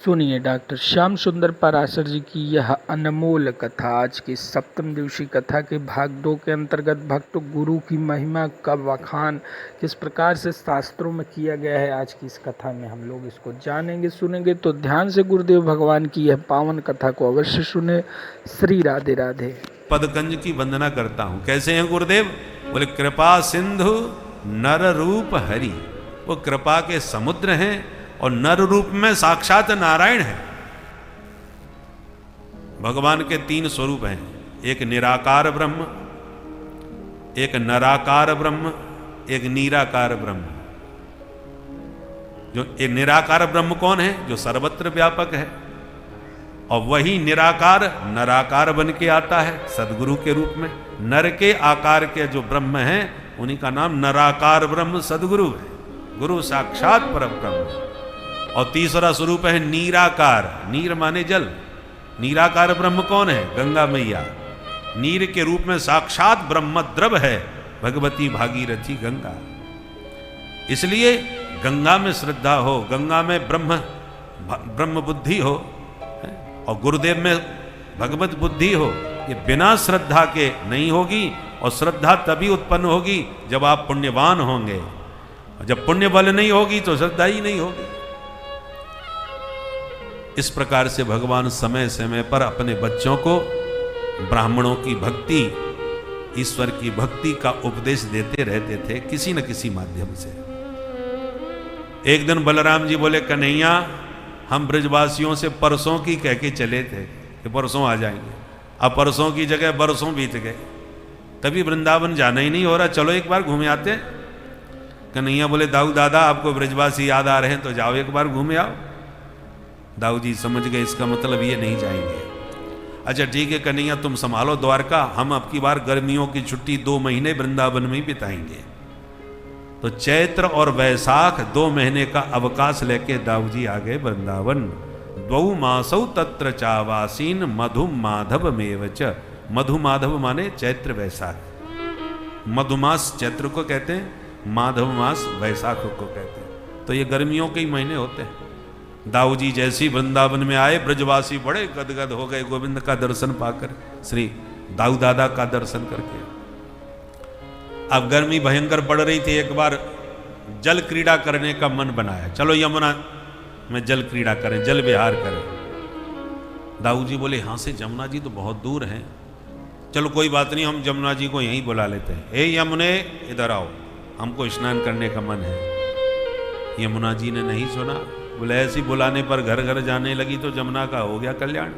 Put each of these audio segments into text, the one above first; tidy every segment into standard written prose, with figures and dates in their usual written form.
सुनिए डॉक्टर श्याम सुंदर पराशर जी की यह अनमोल कथा आज की सप्तम दिवसीय कथा के भाग 2 के अंतर्गत भक्त गुरु की महिमा का बखान किस प्रकार से शास्त्रों में किया गया है। आज की इस कथा में हम लोग इसको जानेंगे सुनेंगे, तो ध्यान से गुरुदेव भगवान की यह पावन कथा को अवश्य सुने। श्री राधे राधे। पदकंज की वंदना करता हूं। कैसे हैं गुरुदेव? बोले कृपा सिंधु नर रूप हरि। वो कृपा के समुद्र हैं और नर रूप में साक्षात नारायण है। भगवान के 3 स्वरूप हैं, एक निराकार ब्रह्म, एक नराकार ब्रह्म, एक निराकार ब्रह्म। जो एक निराकार ब्रह्म कौन है? जो सर्वत्र व्यापक है, और वही निराकार नराकार बन के आता है सदगुरु के रूप में। नर के आकार के जो ब्रह्म हैं उन्हीं का नाम नराकार ब्रह्म सदगुरु है, गुरु साक्षात परम ब्रह्म। और तीसरा स्वरूप है नीराकार। नीर माने जल। नीराकार ब्रह्म कौन है? गंगा मैया। नीर के रूप में साक्षात ब्रह्म द्रव है भगवती भागीरथी गंगा। इसलिए गंगा में श्रद्धा हो, गंगा में ब्रह्म बुद्धि हो और गुरुदेव में भगवत बुद्धि हो, ये बिना श्रद्धा के नहीं होगी। और श्रद्धा तभी उत्पन्न होगी जब आप पुण्यवान होंगे, और जब पुण्य बल नहीं होगी तो श्रद्धा ही नहीं होगी। इस प्रकार से भगवान समय समय पर अपने बच्चों को ब्राह्मणों की भक्ति, ईश्वर की भक्ति का उपदेश देते रहते थे किसी न किसी माध्यम से। एक दिन बलराम जी बोले, कन्हैया हम ब्रजवासियों से परसों की कह के चले थे कि परसों आ जाएंगे। अब परसों की जगह बरसों बीत गए, कभी वृंदावन जाना ही नहीं हो रहा, चलो एक बार घूमे आते। कन्हैया बोले, दाऊ दादा आपको ब्रजवासी याद आ रहे हैं तो जाओ एक बार घूमे आओ। दाऊ जी समझ गए इसका मतलब ये नहीं जाएंगे। अच्छा ठीक है कन्हैया तुम संभालो द्वारका, हम अब की बार गर्मियों की छुट्टी 2 महीने वृंदावन में ही बिताएंगे। तो चैत्र और वैशाख 2 महीने का अवकाश लेके दाऊ जी आ गए वृंदावन। 2 मासौ तत्र चावासीन मधु माधव मेवच। मधु माधव माने चैत्र वैशाख। मधुमास चैत्र को कहते हैं, माधव मास वैशाख को कहते हैं। तो ये गर्मियों के ही महीने होते हैं। दाऊ जी जैसी वृंदावन में आए, ब्रजवासी बड़े गदगद हो गए गोविंद का दर्शन पाकर, श्री दाऊ दादा का दर्शन करके। अब गर्मी भयंकर पड़ रही थी, एक बार जल क्रीड़ा करने का मन बनाया, चलो यमुना में जल क्रीड़ा करें, जल विहार करें। दाऊ जी बोले, यहाँ से यमुना जी तो बहुत दूर हैं, चलो कोई बात नहीं, हम यमुना जी को यहीं बुला लेते हैं। हे यमुने इधर आओ, हमको स्नान करने का मन है। यमुना जी ने नहीं सुना, बोले ऐसी बुलाने पर घर घर जाने लगी तो यमुना का हो गया कल्याण।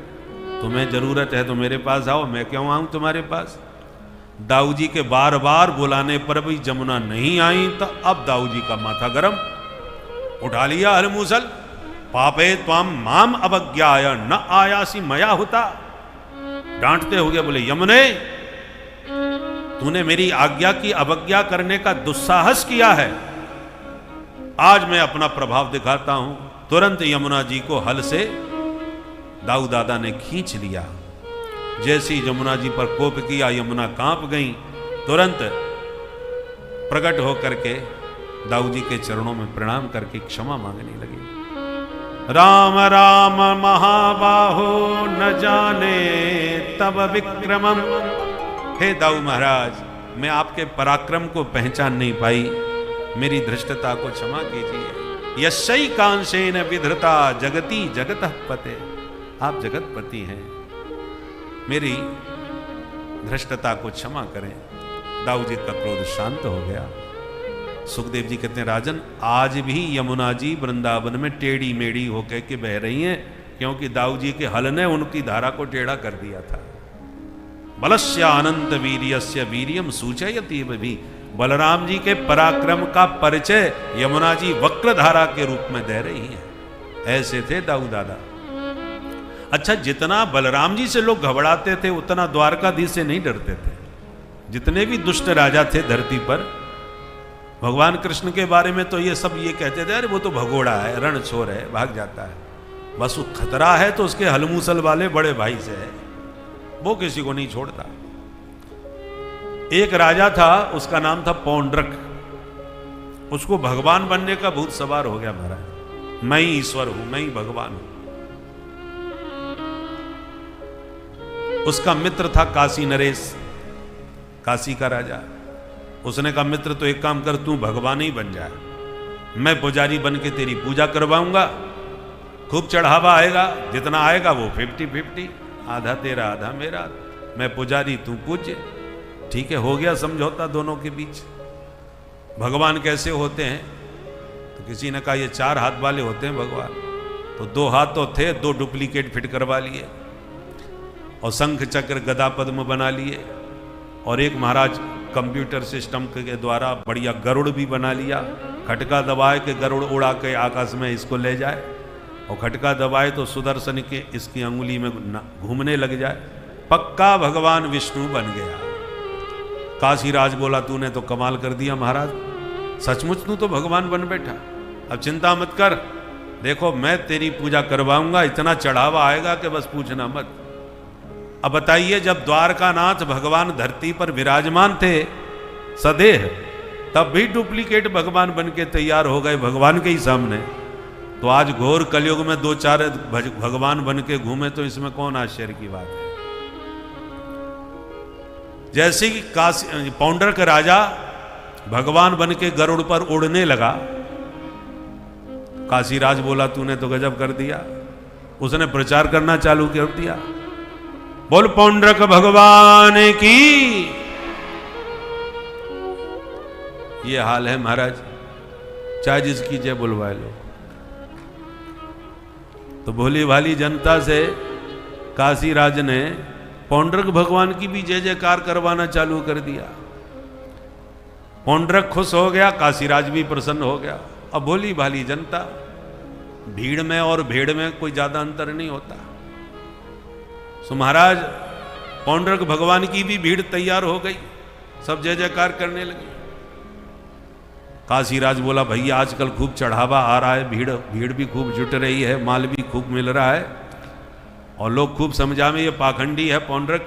तुम्हें जरूरत है तो मेरे पास आओ, मैं क्यों आऊं तुम्हारे पास। दाऊ जी के बार बार बुलाने पर भी यमुना नहीं आई, तो अब दाऊ जी का माथा गरम, उठा लिया हलमूसल। पापे त्वाम माम अवज्ञाय न आयासी मया होता। डांटते हुए बोले, यमुने तूने मेरी आज्ञा की अवज्ञा करने का दुस्साहस किया है, आज मैं अपना प्रभाव दिखाता हूं। तुरंत यमुना जी को हल से दाऊ दादा ने खींच लिया। जैसी यमुना जी पर कोप किया, यमुना कांप गई। तुरंत प्रकट होकर के दाऊ जी के चरणों में प्रणाम करके क्षमा मांगने लगी। राम राम महाबाहो न जाने तब विक्रमम। हे दाऊ महाराज, मैं आपके पराक्रम को पहचान नहीं पाई, मेरी धृष्टता को क्षमा कीजिए। यशई कांसेन विधृता जगती जगतः पते। आप जगतपति हैं, मेरी धृष्टता को क्षमा करें। दाऊ जी का क्रोध शांत हो गया। सुखदेव जी कहते हैं, राजन आज भी यमुना जी वृंदावन में टेढ़ी मेढ़ी होकर के बह रही हैं, क्योंकि दाऊ जी के हल ने उनकी धारा को टेढ़ा कर दिया था। बलस्य अनंत वीर्यस्य वीर्यम सूचयति भी। बलराम जी के पराक्रम का परिचय यमुना जी वक्रधारा के रूप में दे रही हैं। ऐसे थे दाऊ दादा। अच्छा, जितना बलराम जी से लोग घबराते थे उतना द्वारकाधीश से नहीं डरते थे। जितने भी दुष्ट राजा थे धरती पर, भगवान कृष्ण के बारे में तो ये सब ये कहते थे, अरे वो तो भगोड़ा है, रणछोर है, भाग जाता है। बस वो खतरा है तो उसके हलमूसल वाले बड़े भाई से है, वो किसी को नहीं छोड़ता। एक राजा था, उसका नाम था पौंड्रक। उसको भगवान बनने का भूत सवार हो गया महाराज। मैं ही ईश्वर हूं, मैं ही भगवान हूं। उसका मित्र था काशी नरेश, काशी का राजा। उसने कहा मित्र तो एक काम कर, तू भगवान ही बन जाए, मैं पुजारी बन के तेरी पूजा करवाऊंगा, खूब चढ़ावा आएगा, जितना आएगा वो 50-50, आधा तेरा आधा मेरा, मैं पुजारी तू पूज्य। ठीक है, हो गया समझौता दोनों के बीच। भगवान कैसे होते हैं? तो किसी ने कहा ये 4 हाथ वाले होते हैं भगवान। तो 2 हाथ तो थे, 2 डुप्लीकेट फिट करवा लिए और शंख चक्र गदा पद्म बना लिए, और एक महाराज कंप्यूटर सिस्टम के द्वारा बढ़िया गरुड़ भी बना लिया। खटका दबाए के गरुड़ उड़ा के आकाश में इसको ले जाए, और खटका दबाए तो सुदर्शन के इसकी अंगुली में घूमने लग जाए। पक्का भगवान विष्णु बन गया। काशीराज बोला तूने तो कमाल कर दिया महाराज, सचमुच तू तो भगवान बन बैठा। अब चिंता मत कर, देखो मैं तेरी पूजा करवाऊंगा, इतना चढ़ावा आएगा कि बस पूछना मत। अब बताइए, जब द्वारकानाथ भगवान धरती पर विराजमान थे सदेह, तब भी डुप्लीकेट भगवान बन के तैयार हो गए भगवान के ही सामने, तो आज घोर कलयुग में 2-4 भगवान बन के घूमे तो इसमें कौन आश्चर्य की बात है। जैसे कि पौंड्रक राजा भगवान बन के गरुड़ पर उड़ने लगा, काशीराज बोला तूने तो गजब कर दिया। उसने प्रचार करना चालू कर दिया, बोल पौंड्रक भगवान की। ये हाल है महाराज, चाहे जिसकी जय बुलवाए लो। तो भोली भाली जनता से काशीराज ने पौंड्रक भगवान की भी जय जयकार करवाना चालू कर दिया। पौंड्रक खुश हो गया, काशीराज भी प्रसन्न हो गया। अब भोली भाली जनता, भीड़ में और भेड़ में कोई ज्यादा अंतर नहीं होता। सो महाराज पौंड्रक भगवान की भी भीड़ तैयार हो गई, सब जय जयकार करने लगे। काशीराज बोला भैया आजकल खूब चढ़ावा आ रहा है, भीड़ भी खूब जुट रही है, माल भी खूब मिल रहा है, और लोग खूब समझा में ये पाखंडी है पौंड्रक,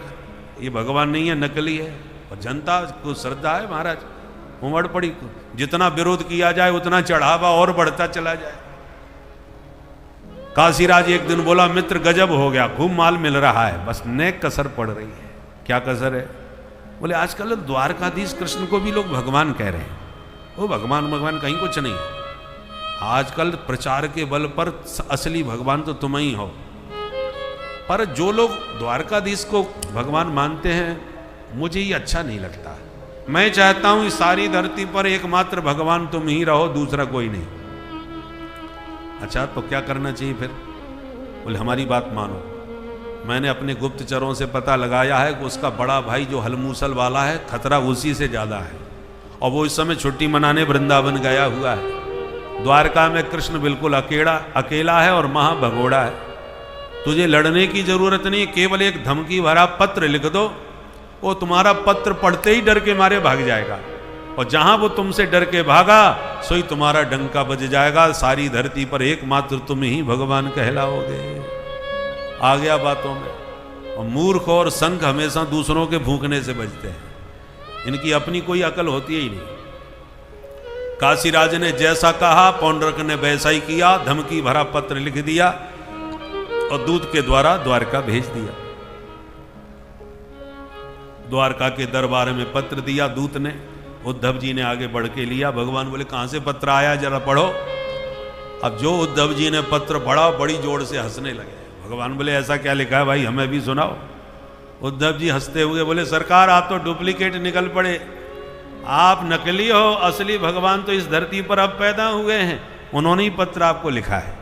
ये भगवान नहीं है, नकली है। और जनता को श्रद्धा है महाराज, उमड़ पड़ी, जितना विरोध किया जाए उतना चढ़ावा और बढ़ता चला जाए। काशीराज एक दिन बोला मित्र गजब हो गया, खूब माल मिल रहा है, बस नेक कसर पड़ रही है। क्या कसर है? बोले आजकल द्वारकाधीश कृष्ण को भी लोग भगवान कह रहे हैं। वो भगवान कहीं कुछ नहीं, आजकल प्रचार के बल पर असली भगवान तो तुम ही हो। पर जो लोग द्वारकाधीश को भगवान मानते हैं, मुझे ये अच्छा नहीं लगता। मैं चाहता हूं इस सारी धरती पर एकमात्र भगवान तुम ही रहो, दूसरा कोई नहीं। अच्छा तो क्या करना चाहिए फिर? बोले हमारी बात मानो, मैंने अपने गुप्तचरों से पता लगाया है कि उसका बड़ा भाई जो हलमूसल वाला है, खतरा उसी से ज्यादा है, और वो इस समय छुट्टी मनाने वृंदावन गया हुआ है। द्वारका में कृष्ण बिल्कुल अकेला है और महाभगोड़ा है। तुझे लड़ने की जरूरत नहीं, केवल एक धमकी भरा पत्र लिख दो, वो तुम्हारा पत्र पढ़ते ही डर के मारे भाग जाएगा, और जहां वो तुमसे डर के भागा सोई तुम्हारा डंका बज जाएगा। सारी धरती पर एकमात्र तुम ही भगवान कहलाओगे। आ गया बातों में। और मूर्ख और संख हमेशा दूसरों के भूखने से बचते हैं, इनकी अपनी कोई अकल होती ही नहीं। काशीराज ने जैसा कहा पौंड्रक ने वैसा ही किया, धमकी भरा पत्र लिख दिया और दूत के द्वारा द्वारका भेज दिया। द्वारका के दरबार में पत्र दिया दूत ने, उद्धव जी ने आगे बढ़ के लिया। भगवान बोले कहां से पत्र आया जरा पढ़ो। अब जो उद्धव जी ने पत्र पढ़ा बड़ी जोर से हंसने लगे। भगवान बोले ऐसा क्या लिखा है भाई, हमें भी सुनाओ। उद्धव जी हंसते हुए बोले सरकार आप तो डुप्लीकेट निकल पड़े, आप नकली हो, असली भगवान तो इस धरती पर अब पैदा हुए हैं। उन्होंने ही पत्र आपको लिखा है।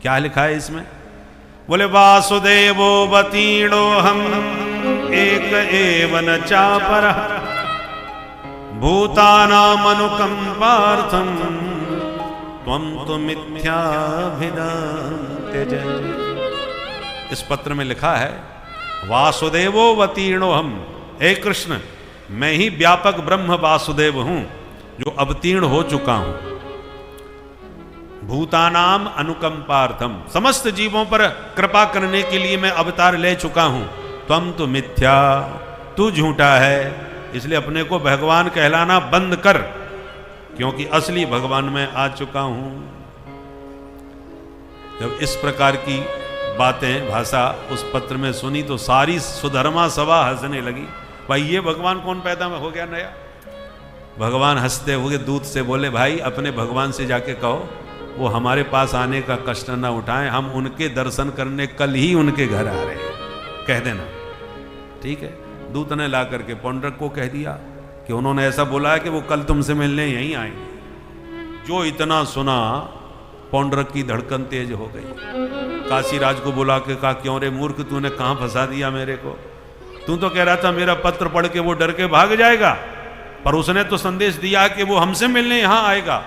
क्या लिखा है इसमें? बोले वासुदेवो वतीणो हम एक एवन चापरः भूतानामनुकंपार्थम त्वं तु मिथ्याभिधाम त्यज। इस पत्र में लिखा है वासुदेवो वतीर्णो हम, हे कृष्ण मैं ही व्यापक ब्रह्म वासुदेव हूं जो अवतीर्ण हो चुका हूं। भूतानाम अनुकंपार्थम, समस्त जीवों पर कृपा करने के लिए मैं अवतार ले चुका हूं। त्वं तु मिथ्या, तू झूठा है, इसलिए अपने को भगवान कहलाना बंद कर, क्योंकि असली भगवान मैं आ चुका हूं। जब इस प्रकार की बातें भाषा उस पत्र में सुनी तो सारी सुधर्मा सभा हंसने लगी। भाई ये भगवान कौन पैदा हो गया नया। भगवान हंसते हुए दूत से बोले, भाई अपने भगवान से जाके कहो वो हमारे पास आने का कष्ट न उठाएं, हम उनके दर्शन करने कल ही उनके घर आ रहे हैं, कह देना। ठीक है। दूत ने ला करके पौंड्रक को कह दिया कि उन्होंने ऐसा बोला है कि वो कल तुमसे मिलने यहीं आएंगे। जो इतना सुना पौंड्रक की धड़कन तेज हो गई। काशीराज को बुला के कहा, क्यों रे मूर्ख, तूने कहां फंसा दिया मेरे को। तू तो कह रहा था मेरा पत्र पढ़ के वो डर के भाग जाएगा, पर उसने तो संदेश दिया कि वो हमसे मिलने यहां आएगा।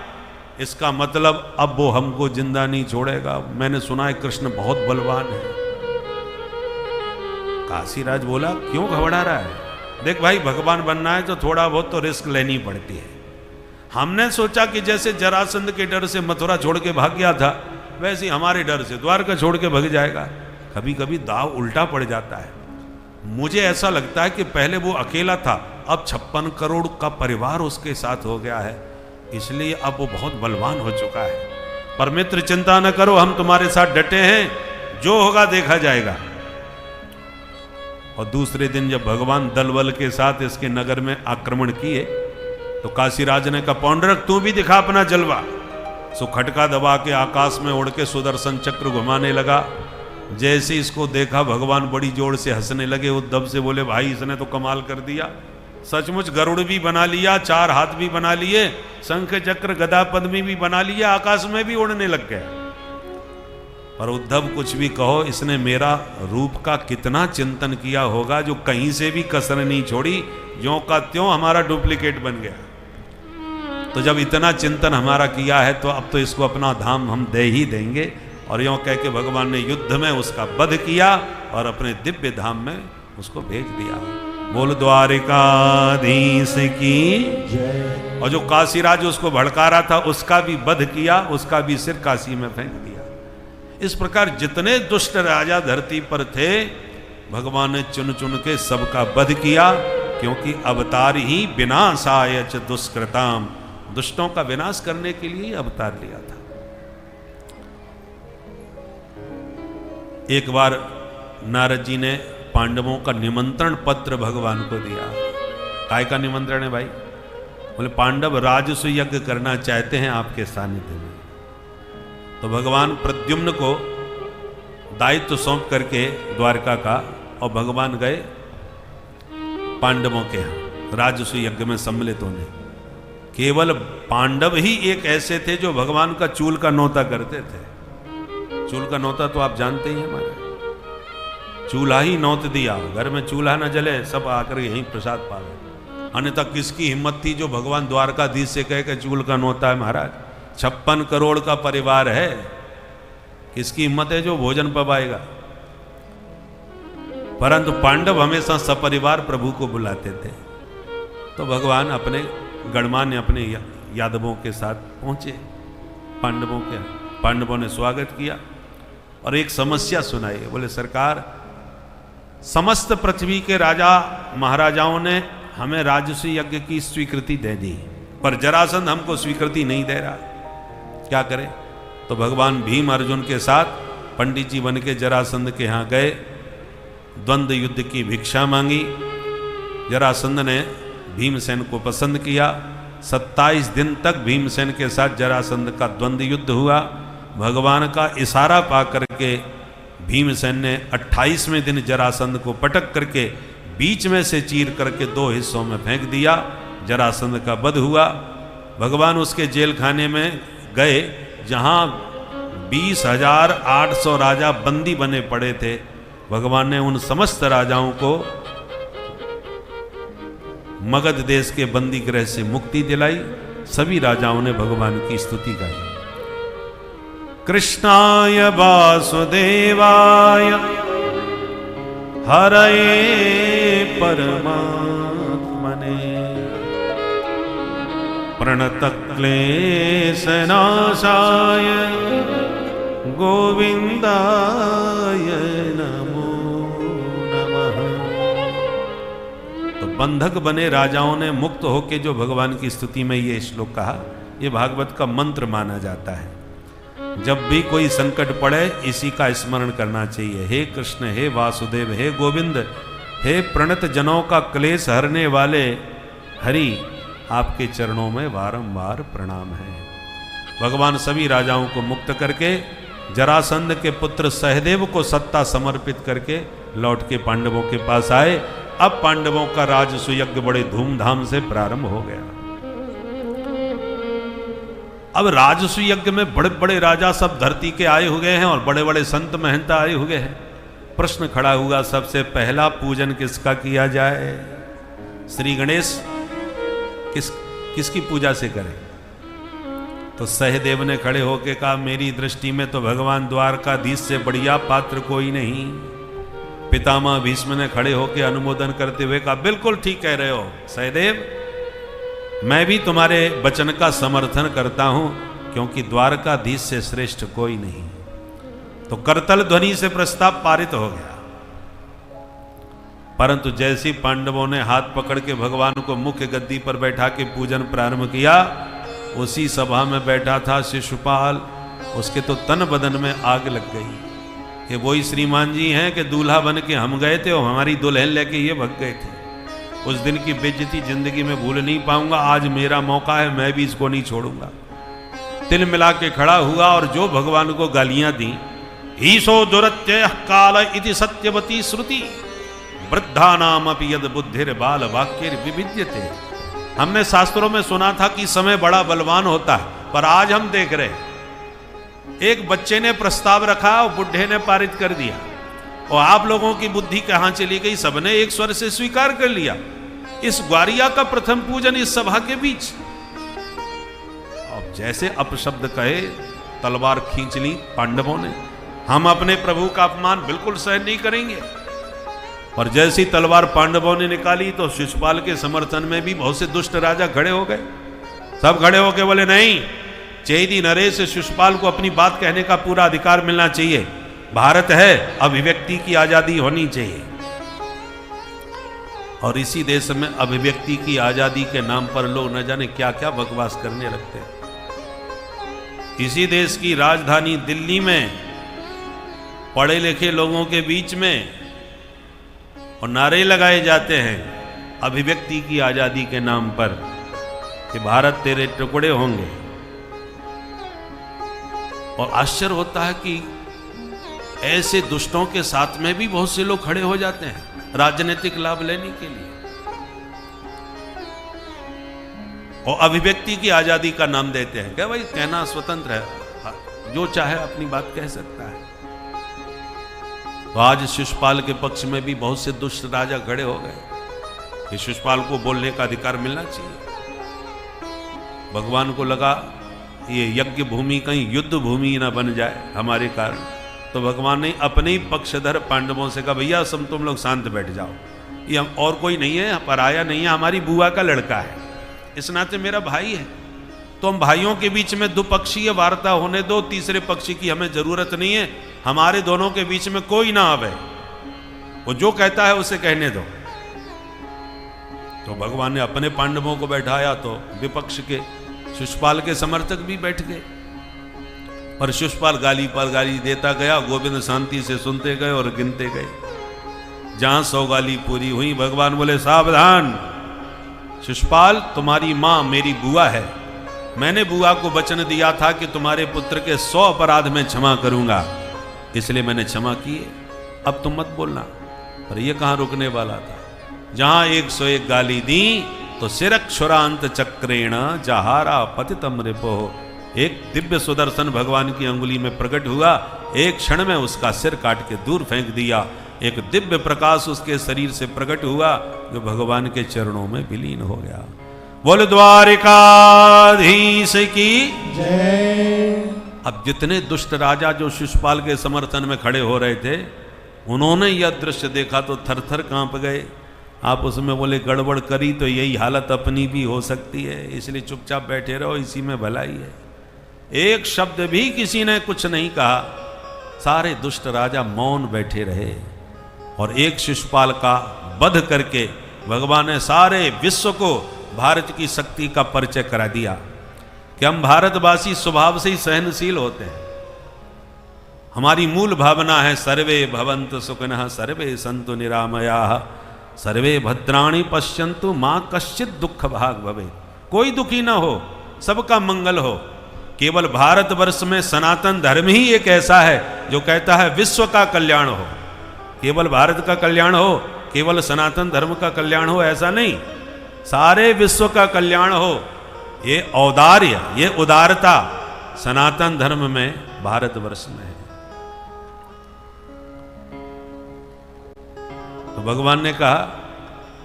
इसका मतलब अब वो हमको जिंदा नहीं छोड़ेगा। मैंने सुना है कृष्ण बहुत बलवान है। काशीराज बोला, क्यों घबरा रहा है। देख भाई, भगवान बनना है तो थोड़ा बहुत तो रिस्क लेनी पड़ती है। हमने सोचा कि जैसे जरासंध के डर से मथुरा छोड़ के भाग गया था, वैसे ही हमारे डर से द्वारका छोड़ के भाग जाएगा। कभी कभी दाव उल्टा पड़ जाता है। मुझे ऐसा लगता है कि पहले वो अकेला था, अब 56 करोड़ का परिवार उसके साथ हो गया है, इसलिए अब वो बहुत बलवान हो चुका है। पर मित्र चिंता न करो, हम तुम्हारे साथ डटे हैं, जो होगा देखा जाएगा। और दूसरे दिन जब भगवान दलबल के साथ इसके नगर में आक्रमण किए तो काशीराज ने कहा, पौंड्रक तू भी दिखा अपना जलवा। सो खटका दबा के आकाश में उड़ के सुदर्शन चक्र घुमाने लगा। जैसे इसको देखा भगवान बड़ी जोर से हंसने लगे। उद्धव से बोले, भाई इसने तो कमाल कर दिया, सचमुच गरुड़ भी बना लिया, 4 हाथ भी बना लिए, शंख चक्र गदा पद्मी भी बना लिया, आकाश में भी उड़ने लग गया। पर उद्धव कुछ भी कहो, इसने मेरा रूप का कितना चिंतन किया होगा, जो कहीं से भी कसर नहीं छोड़ी, ज्यों का त्यों हमारा डुप्लीकेट बन गया। तो जब इतना चिंतन हमारा किया है तो अब तो इसको अपना धाम हम दे ही देंगे। और यों कह के भगवान ने युद्ध में उसका वध किया और अपने दिव्य धाम में उसको भेज दिया। बोल द्वारिकाधीश की जय। और जो काशीराज उसको भड़का रहा था उसका भी वध किया, उसका भी सिर काशी में फेंक दिया। इस प्रकार जितने दुष्ट राजा धरती पर थे, भगवान ने चुन चुन के सबका वध किया, क्योंकि अवतार ही विनाशाय च दुष्कृताम, दुष्टों का विनाश करने के लिए अवतार लिया था। एक बार नारद जी ने पांडवों का निमंत्रण पत्र भगवान को दिया। काय का निमंत्रण है भाई? बोले पांडव राजस्व यज्ञ करना चाहते हैं आपके सानिध्य में। तो भगवान प्रद्युम्न को दायित्व सौंप करके द्वारका का, और भगवान गए पांडवों के यहाँ राजस्व यज्ञ में सम्मिलित होने। केवल पांडव ही एक ऐसे थे जो भगवान का चूल का नौता करते थे। चूल का नौता तो आप जानते ही हैं, हमारे चूल्हा ही नौत दिया, घर में चूल्हा न जले, सब आकर यहीं प्रसाद पावे। अन्यथा किसकी हिम्मत थी जो भगवान द्वारकाधीश से कहे कि चूल का नौता है महाराज, 56 करोड़ का परिवार है, किसकी हिम्मत है जो भोजन पवाएगा। परंतु पांडव हमेशा सपरिवार प्रभु को बुलाते थे। तो भगवान अपने गणमान्य अपने यादवों के साथ पहुंचे पांडवों के। पांडवों ने स्वागत किया और एक समस्या सुनाई। बोले सरकार, समस्त पृथ्वी के राजा महाराजाओं ने हमें राजस्व यज्ञ की स्वीकृति दे दी, पर जरासंध हमको स्वीकृति नहीं दे रहा, क्या करें। तो भगवान भीम अर्जुन के साथ पंडित जी बन के जरासंध के यहाँ गए, द्वंद्व युद्ध की भिक्षा मांगी। जरासंध ने भीमसेन को पसंद किया। 27 दिन तक भीमसेन के साथ जरासंध का द्वंद्व युद्ध हुआ। भगवान का इशारा पा करके भीमसेन ने 28वें दिन जरासंध को पटक करके बीच में से चीर करके 2 हिस्सों में फेंक दिया। जरासंध का वध हुआ। भगवान उसके जेल खाने में गए जहां 20,800 राजा बंदी बने पड़े थे। भगवान ने उन समस्त राजाओं को मगध देश के बंदी गृह से मुक्ति दिलाई। सभी राजाओं ने भगवान की स्तुति गाई। कृष्णाय वासुदेवाय हरये परमात्मने प्रणतक्लेशनाशाय गोविंदाय नमो नमः। तो बंधक बने राजाओं ने मुक्त होकर जो भगवान की स्तुति में ये श्लोक कहा, ये भागवत का मंत्र माना जाता है। जब भी कोई संकट पड़े इसी का स्मरण करना चाहिए। हे कृष्ण, हे वासुदेव, हे गोविंद, हे प्रणत जनों का क्लेश हरने वाले हरि, आपके चरणों में बारंबार प्रणाम है। भगवान सभी राजाओं को मुक्त करके जरासंध के पुत्र सहदेव को सत्ता समर्पित करके लौट के पांडवों के पास आए। अब पांडवों का राजसूय यज्ञ बड़े धूमधाम से प्रारंभ हो गया। अब राजसूय यज्ञ में बड़े बड़े राजा सब धरती के आए हुए हैं और बड़े बड़े संत महंता आए हुए हैं। प्रश्न खड़ा हुआ, सबसे पहला पूजन किसका किया जाए? श्री गणेश किसकी पूजा से करें? तो सहदेव ने खड़े होकर कहा, मेरी दृष्टि में तो भगवान द्वारकाधीश से बढ़िया पात्र कोई नहीं। पितामह भीष्म ने खड़े होकर अनुमोदन करते हुए कहा, बिल्कुल ठीक कह रहे हो सहदेव, मैं भी तुम्हारे वचन का समर्थन करता हूं, क्योंकि द्वारकाधीश से श्रेष्ठ कोई नहीं। तो करतल ध्वनि से प्रस्ताव पारित हो गया। परंतु जैसी पांडवों ने हाथ पकड़ के भगवान को मुख्य गद्दी पर बैठा के पूजन प्रारंभ किया, उसी सभा में बैठा था शिशुपाल, उसके तो तन बदन में आग लग गई कि वही श्रीमान जी हैं कि दूल्हा बन के हम गए थे और हमारी दुल्हन लेके ये भग गए थे। उस दिन की बेइज्जती जिंदगी में भूल नहीं पाऊंगा। आज मेरा मौका है, मैं भी इसको नहीं छोड़ूंगा। तिल मिला के खड़ा हुआ और जो भगवान को गालियां दी, ईशो दुरत्यय काल इति सत्यवती श्रुति वृद्धा नाम अपि यद बुद्धिर बाल वाक्य विविद्यते। हमने शास्त्रों में सुना था कि समय बड़ा बलवान होता है, पर आज हम देख रहे हैं एक बच्चे ने प्रस्ताव रखा और बुढ़े ने पारित कर दिया, और आप लोगों की बुद्धि कहां चली गई? सबने एक स्वर से स्वीकार कर लिया। इस ग्वारिया का प्रथम पूजन इस सभा के बीच। अब जैसे अपशब्द कहे तलवार खींच ली पांडवों ने, हम अपने प्रभु का अपमान बिल्कुल सहन नहीं करेंगे। और जैसी तलवार पांडवों ने निकाली तो शिशुपाल के समर्थन में भी बहुत से दुष्ट राजा खड़े हो गए। सब खड़े होके बोले, नहीं, चेदी नरेश शिशुपाल को अपनी बात कहने का पूरा अधिकार मिलना चाहिए। भारत है, अभिव्यक्ति की आजादी होनी चाहिए। और इसी देश में अभिव्यक्ति की आजादी के नाम पर लोग न जाने क्या क्या बकवास करने लगते हैं। इसी देश की राजधानी दिल्ली में पढ़े लिखे लोगों के बीच में और नारे लगाए जाते हैं अभिव्यक्ति की आजादी के नाम पर कि भारत तेरे टुकड़े होंगे। और आश्चर्य होता है कि ऐसे दुष्टों के साथ में भी बहुत से लोग खड़े हो जाते हैं राजनीतिक लाभ लेने के लिए, और अभिव्यक्ति की आजादी का नाम देते हैं। क्या भाई, कहना स्वतंत्र है, जो चाहे अपनी बात कह सकता है। तो आज शिशुपाल के पक्ष में भी बहुत से दुष्ट राजा खड़े हो गए कि शिशुपाल को बोलने का अधिकार मिलना चाहिए। भगवान को लगा ये यज्ञ भूमि कहीं युद्ध भूमि ना बन जाए हमारे कारण, तो भगवान ने अपने ही पक्षधर पांडवों से कहा, भैया सब तुम लोग शांत बैठ जाओ, ये हम और कोई नहीं है, पराया नहीं है, हमारी बुआ का लड़का है, इस नाते मेरा भाई है। तो हम भाइयों के बीच में द्विपक्षीय वार्ता होने दो, तीसरे पक्षी की हमें जरूरत नहीं है, हमारे दोनों के बीच में कोई ना आवे, वो जो कहता है उसे कहने दो। तो भगवान ने अपने पांडवों को बैठाया तो विपक्ष के शिशुपाल के समर्थक भी बैठ गए, और शिशुपाल गाली पर गाली देता गया। गोविंद शांति से सुनते गए और गिनते गए। जहां 100 गाली पूरी हुई, भगवान बोले, सावधान शिशुपाल, तुम्हारी मां मेरी बुआ है, मैंने बुआ को वचन दिया था कि तुम्हारे पुत्र के 100 अपराध में क्षमा करूंगा, इसलिए मैंने क्षमा किए, अब तुम मत बोलना। पर यह कहां रुकने वाला था? जहां 101 गाली दी तो सिरक्षुरांत चक्रेण जहारा पतितम रिपो, एक दिव्य सुदर्शन भगवान की अंगुली में प्रकट हुआ, एक क्षण में उसका सिर काट के दूर फेंक दिया। एक दिव्य प्रकाश उसके शरीर से प्रकट हुआ जो भगवान के चरणों में विलीन हो गया। बोल द्वारिकाधीश की जय। अब जितने दुष्ट राजा जो शिशुपाल के समर्थन में खड़े हो रहे थे, उन्होंने यह दृश्य देखा तो थर थर कांप गए। आप उसमें बोले, गड़बड़ करी तो यही हालत अपनी भी हो सकती है, इसलिए चुपचाप बैठे रहो, इसी में भलाई है। एक शब्द भी किसी ने कुछ नहीं कहा, सारे दुष्ट राजा मौन बैठे रहे। और एक शिशुपाल का वध करके भगवान ने सारे विश्व को भारत की शक्ति का परिचय करा दिया कि हम भारतवासी स्वभाव से ही सहनशील होते हैं। हमारी मूल भावना है सर्वे भवन्तु सुखिनः सर्वे सन्तु निरामयाः सर्वे भद्राणि पश्यन्तु माँ कश्चित दुख भाग भवे। कोई दुखी ना हो, सबका मंगल हो। केवल भारतवर्ष में सनातन धर्म ही एक ऐसा है जो कहता है विश्व का कल्याण हो। केवल भारत का कल्याण हो, केवल सनातन धर्म का कल्याण हो, ऐसा नहीं, सारे विश्व का कल्याण हो। ये औदार्य, ये उदारता सनातन धर्म में, भारतवर्ष में है। तो भगवान ने कहा,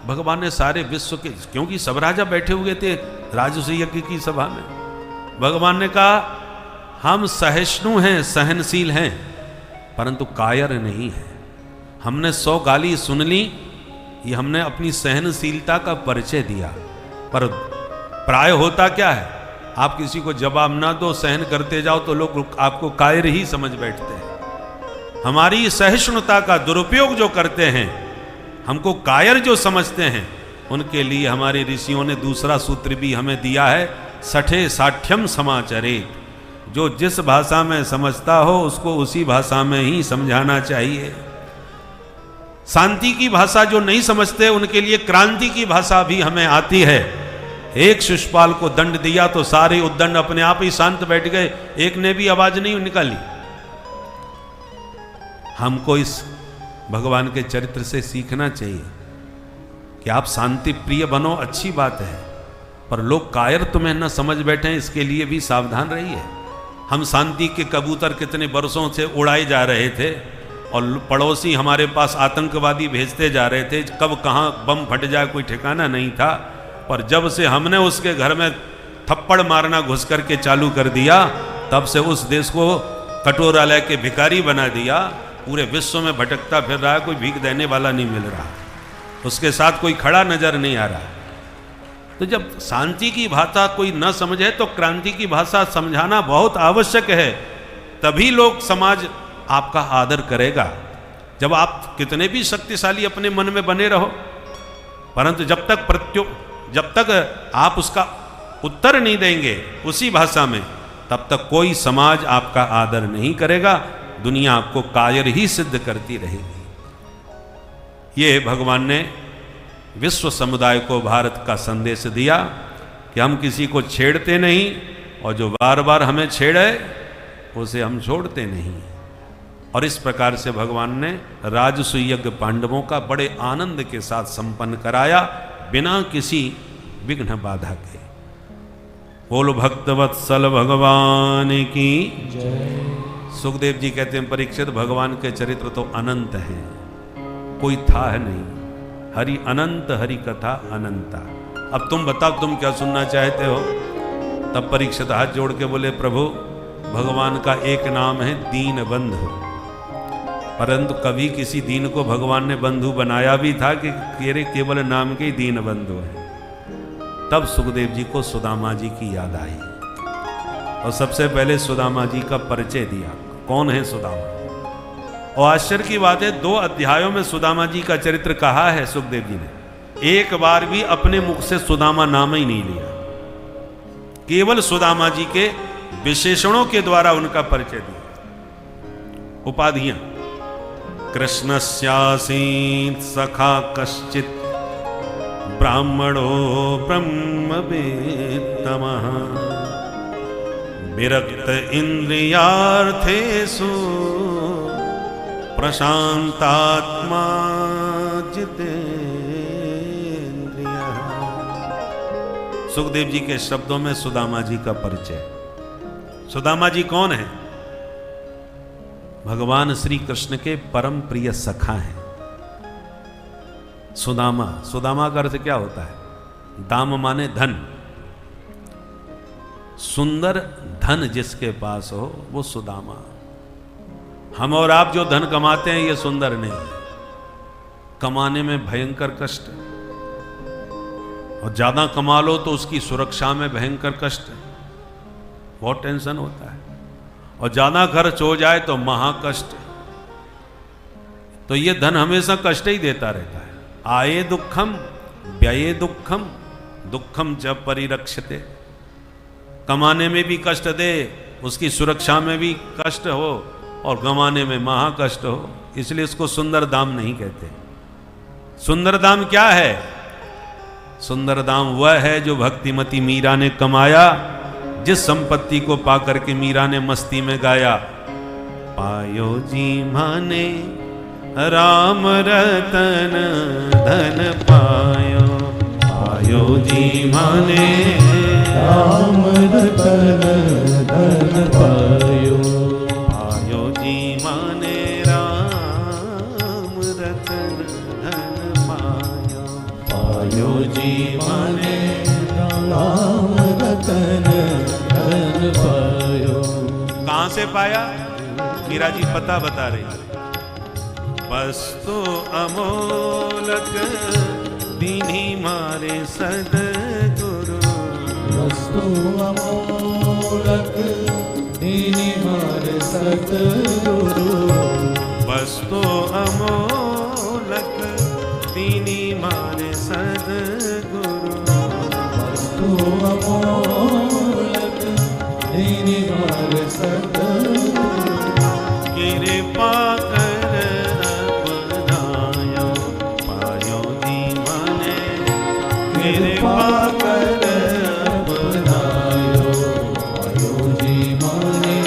भगवान ने सारे विश्व के, क्योंकि सब राजा बैठे हुए थे राजसूय यज्ञ की सभा में, भगवान ने कहा हम सहिष्णु हैं, सहनशील हैं, परंतु कायर नहीं है। हमने 100 गाली सुन ली, ये हमने अपनी सहनशीलता का परिचय दिया, पर प्राय होता क्या है, आप किसी को जवाब ना दो, सहन करते जाओ तो लोग आपको कायर ही समझ बैठते हैं। हमारी सहिष्णुता का दुरुपयोग जो करते हैं, हमको कायर जो समझते हैं, उनके लिए हमारे ऋषियों ने दूसरा सूत्र भी हमें दिया है, सठे साठ्यम समाचरेत। जो जिस भाषा में समझता हो उसको उसी भाषा में ही समझाना चाहिए। शांति की भाषा जो नहीं समझते उनके लिए क्रांति की भाषा भी हमें आती है। एक शिशुपाल को दंड दिया तो सारे उद्दंड अपने आप ही शांत बैठ गए, एक ने भी आवाज नहीं निकाली। हमको इस भगवान के चरित्र से सीखना चाहिए कि आप शांति प्रिय बनो, अच्छी बात है, पर लोग कायर तुम्हें न समझ बैठे, इसके लिए भी सावधान रहिए। हम शांति के कबूतर कितने बरसों से उड़ाए जा रहे थे और पड़ोसी हमारे पास आतंकवादी भेजते जा रहे थे, कब कहाँ बम फट जाए कोई ठिकाना नहीं था। पर जब से हमने उसके घर में थप्पड़ मारना घुस करके चालू कर दिया, तब से उस देश को कटोरा लेके भिखारी बना दिया। पूरे विश्व में भटकता फिर रहा है, कोई भीख देने वाला नहीं मिल रहा, उसके साथ कोई खड़ा नजर नहीं आ रहा। तो जब शांति की भाषा कोई न समझे तो क्रांति की भाषा समझाना बहुत आवश्यक है, तभी लोग समाज आपका आदर करेगा। जब आप कितने भी शक्तिशाली अपने मन में बने रहो, परंतु जब तक आप उसका उत्तर नहीं देंगे उसी भाषा में, तब तक कोई समाज आपका आदर नहीं करेगा, दुनिया आपको कायर ही सिद्ध करती रहेगी। ये भगवान ने विश्व समुदाय को भारत का संदेश दिया कि हम किसी को छेड़ते नहीं, और जो बार बार हमें छेड़े उसे हम छोड़ते नहीं। और इस प्रकार से भगवान ने राजसूय यज्ञ पांडवों का बड़े आनंद के साथ संपन्न कराया, बिना किसी विघ्न बाधा के। बोलो भक्तवत्सल भगवान की जय। सुखदेव जी कहते हैं, परीक्षित भगवान के चरित्र तो अनंत हैं, कोई था नहीं। हरि अनंत, हरि कथा अनंता। अब तुम बताओ तुम क्या सुनना चाहते हो? तब परीक्षित हाथ जोड़ के बोले, प्रभु भगवान का एक नाम है दीन बंधु, परंतु कभी किसी दीन को भगवान ने बंधु बनाया भी था कि केवल नाम के ही दीन बंधु है। तब सुखदेव जी को सुदामा जी की याद आई और सबसे पहले सुदामा जी का परिचय दिया, कौन है सुदामा। और आश्चर्य की बात है, 2 अध्यायों में सुदामा जी का चरित्र कहा है सुखदेव जी ने, एक बार भी अपने मुख से सुदामा नाम ही नहीं लिया, केवल सुदामा जी के विशेषणों के द्वारा उनका परिचय दिया। उपाधियां, कृष्णस्यासीत् सखा कश्चित् ब्राह्मणो ब्रह्मवेत्तमः विरक्त इंद्रियार्थेषु प्रशांतात्मा जितेन्द्रियः। सुखदेव जी के शब्दों में सुदामा जी का परिचय। सुदामा जी कौन है? भगवान श्री कृष्ण के परम प्रिय सखा हैं। सुदामा, सुदामा का अर्थ क्या होता है? दाम माने धन। सुंदर धन जिसके पास हो वो सुदामा। हम और आप जो धन कमाते हैं ये सुंदर नहीं है, कमाने में भयंकर कष्ट, और ज्यादा कमा लो तो उसकी सुरक्षा में भयंकर कष्ट, बहुत टेंशन होता है, और ज्यादा खर्च हो जाए तो महाकष्ट। तो ये धन हमेशा कष्ट ही देता रहता है। आये दुखम व्यये दुखम दुखम च परिरक्षते। कमाने में भी कष्ट दे, उसकी सुरक्षा में भी कष्ट हो, और गंवाने में महाकष्ट हो, इसलिए इसको सुंदर दाम नहीं कहते। सुंदर दाम क्या है? सुंदर दाम वह है जो भक्तिमती मीरा ने कमाया, जिस संपत्ति को पाकर के मीरा ने मस्ती में गाया, पायो जी माने राम रतन धन पायो, पायो जी माने राम रतन धन पायो, पायो जी माने राम रतन धन पायो, पायो जी माने राम रतन धन पायो। कहां से पाया? मीरा जी पता बता रही है। वस्तु अमोलक दीनी मारे सदगुरु, वस्तु अमोलक दीनी मारे सतगुरु, वस्तु अमोलक दीनी मारे सदगुरु, वस्तु अमोलक दीनी मारे सतगुरु, कृपा कर अपनायो, पायो जी माने कृपा कर अपनायो, पायो जी माने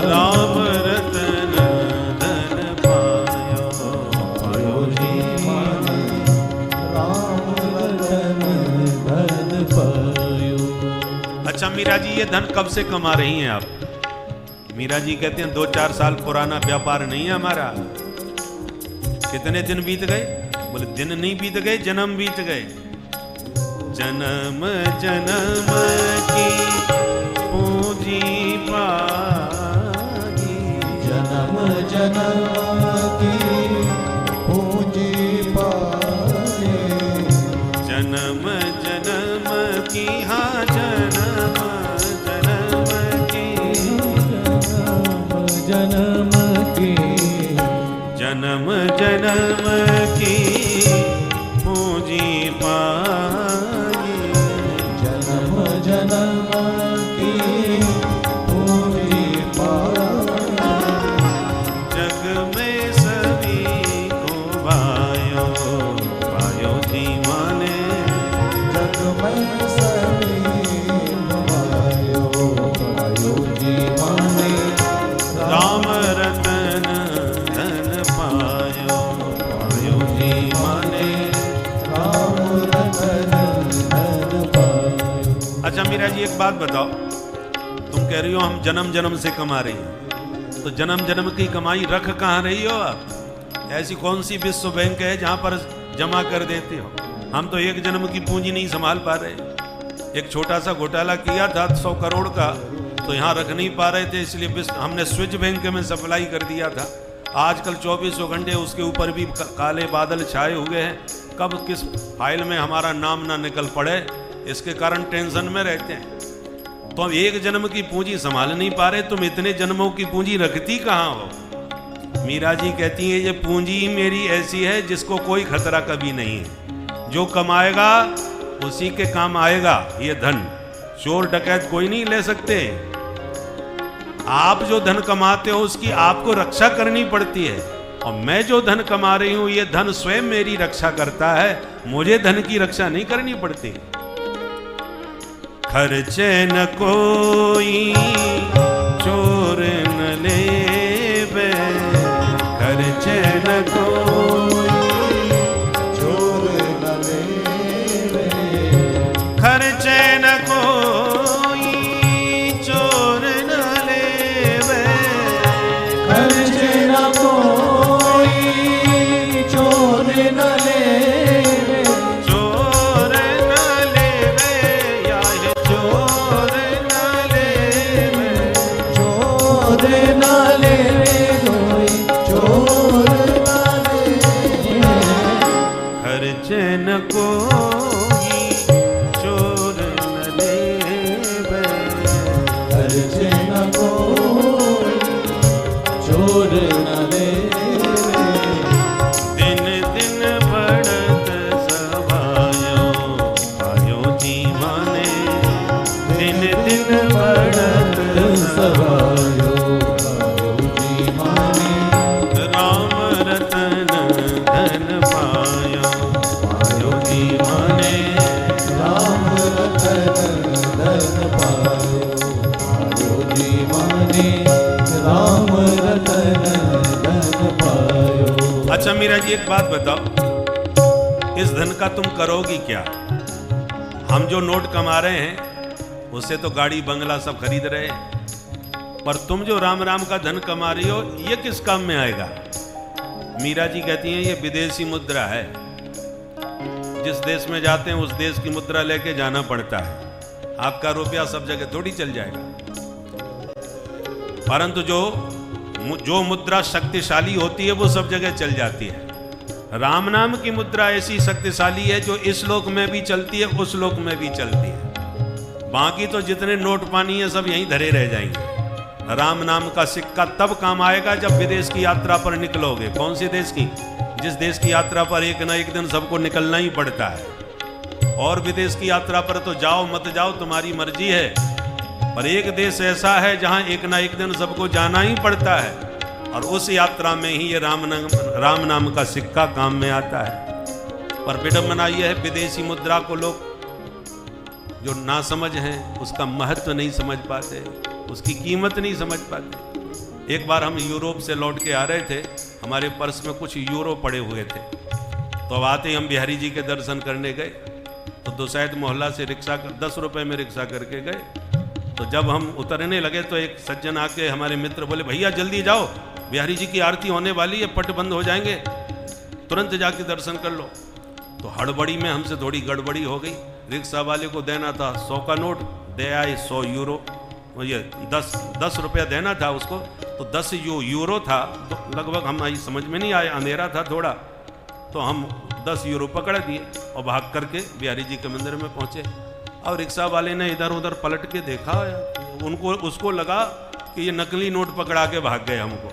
राम रतन धन पायो, पायो जी माने राम रतन धन पायो। अच्छा मीरा जी, ये धन कब से कमा रही हैं आप? मीरा जी कहते हैं 2-4 साल पुराना व्यापार नहीं है हमारा। कितने दिन बीत गए? बोले दिन नहीं बीत गए, जन्म बीत गए। जन्म जन्म की पूंजी पागी, जन्म जन्म की पूंजी पाए, जन्म जन्म की हाँ जन्म जन्म की, जन्म की जन्म जन्म की पूंजी पाई, जन्म जन्म की पूंजी पाए, जग में सभी को पायो, पायो जी माने जग में सभी पायो, पायो जी माने राम रतन धन पायो, पायो जी माने। राम रतन धन पायो। अच्छा मीरा जी एक बात बताओ, तुम कह रही हो हम जन्म जन्म से कमा रही हैं, तो जन्म जन्म की कमाई रख कहाँ रही हो आप? ऐसी कौन सी विश्व बैंक है जहां पर जमा कर देते हो? हम तो एक जन्म की पूंजी नहीं संभाल पा रहे। एक छोटा सा घोटाला किया था 100 करोड़ का, तो यहाँ रख नहीं पा रहे थे, इसलिए हमने स्विच बैंक में सप्लाई कर दिया था। आजकल 24 घंटे उसके ऊपर भी काले बादल छाए हुए हैं, कब किस फाइल में हमारा नाम ना निकल पड़े, इसके कारण टेंशन में रहते हैं। तो हम एक जन्म की पूंजी संभाल नहीं पा रहे, तुम इतने जन्मों की पूंजी रखती कहाँ हो? मीरा जी कहती है ये पूंजी मेरी ऐसी है जिसको कोई खतरा कभी नहीं है, जो कमाएगा उसी के काम आएगा। ये धन चोर डकैत कोई नहीं ले सकते। आप जो धन कमाते हो उसकी आपको रक्षा करनी पड़ती है, और मैं जो धन कमा रही हूं ये धन स्वयं मेरी रक्षा करता है, मुझे धन की रक्षा नहीं करनी पड़ती। खर्चे न कोई चोर न लेवे, खर्चे न कोई चोर न लेवे, खर्चे न कोई चोर न लेवे, खर्चे न कोई चोर न लेवे, चोर न लेवे, या ये चोर न लेवे, चोर न लेवे कोई, चोर न लेवे, खर्चे न कोई चोर न लेवे, खर्चे न कोई चोर न लेवे, दिन दिन बढ़त सवायो, पायो जी माने दिन दिन बढ़त सवायो, पायो जी अच्छा मीरा जी एक बात बताओ, इस धन का तुम करोगी क्या? हम जो नोट कमा रहे हैं उससे तो गाड़ी बंगला सब खरीद रहे हैं, पर तुम जो राम राम का धन कमा रही हो ये किस काम में आएगा? मीरा जी कहती हैं ये विदेशी मुद्रा है, जिस देश में जाते हैं उस देश की मुद्रा लेके जाना पड़ता है। आपका रुपया सब जगह थोड़ी चल जाएगा, परंतु जो मुद्रा शक्तिशाली होती है वो सब जगह चल जाती है। राम नाम की मुद्रा ऐसी शक्तिशाली है जो इस लोक में भी चलती है, उस लोक में भी चलती है। बाकी तो जितने नोट पानी है सब यहीं धरे रह जाएंगे। राम नाम का सिक्का तब काम आएगा जब विदेश की यात्रा पर निकलोगे। कौन से देश की? जिस देश की यात्रा पर एक ना एक दिन सबको निकलना ही पड़ता है। और विदेश की यात्रा पर तो जाओ मत जाओ तुम्हारी मर्जी है, पर एक देश ऐसा है जहां एक ना एक दिन सबको जाना ही पड़ता है, और उस यात्रा में ही ये राम नाम का सिक्का काम में आता है। पर विडंबना यह है, विदेशी मुद्रा को लोग जो ना समझ हैं उसका महत्व नहीं समझ पाते, उसकी कीमत नहीं समझ पाते। एक बार हम यूरोप से लौट के आ रहे थे, हमारे पर्स में कुछ यूरो पड़े हुए थे, तो अब आते ही हम बिहारी जी के दर्शन करने गए, तो दोसैद मोहल्ला से 10 रुपए में रिक्शा करके गए। तो जब हम उतरने लगे तो एक सज्जन आके हमारे मित्र बोले, भैया जल्दी जाओ, बिहारी जी की आरती होने वाली है, पट बंद हो जाएंगे, तुरंत जाके दर्शन कर लो। तो हड़बड़ी में हमसे थोड़ी गड़बड़ी हो गई। रिक्शा वाले को देना था 100 का नोट, दे आए 100 यूरो, ये 10 रुपया देना था उसको, तो 10 यूरो था, तो लगभग हम समझ में नहीं आया, अंधेरा था थोड़ा, तो हम 10 यूरो पकड़ दिए और भाग करके बिहारी जी के मंदिर में पहुंचे। और रिक्शा वाले ने इधर उधर पलट के देखा, उसको लगा कि ये नकली नोट पकड़ा के भाग गए हमको।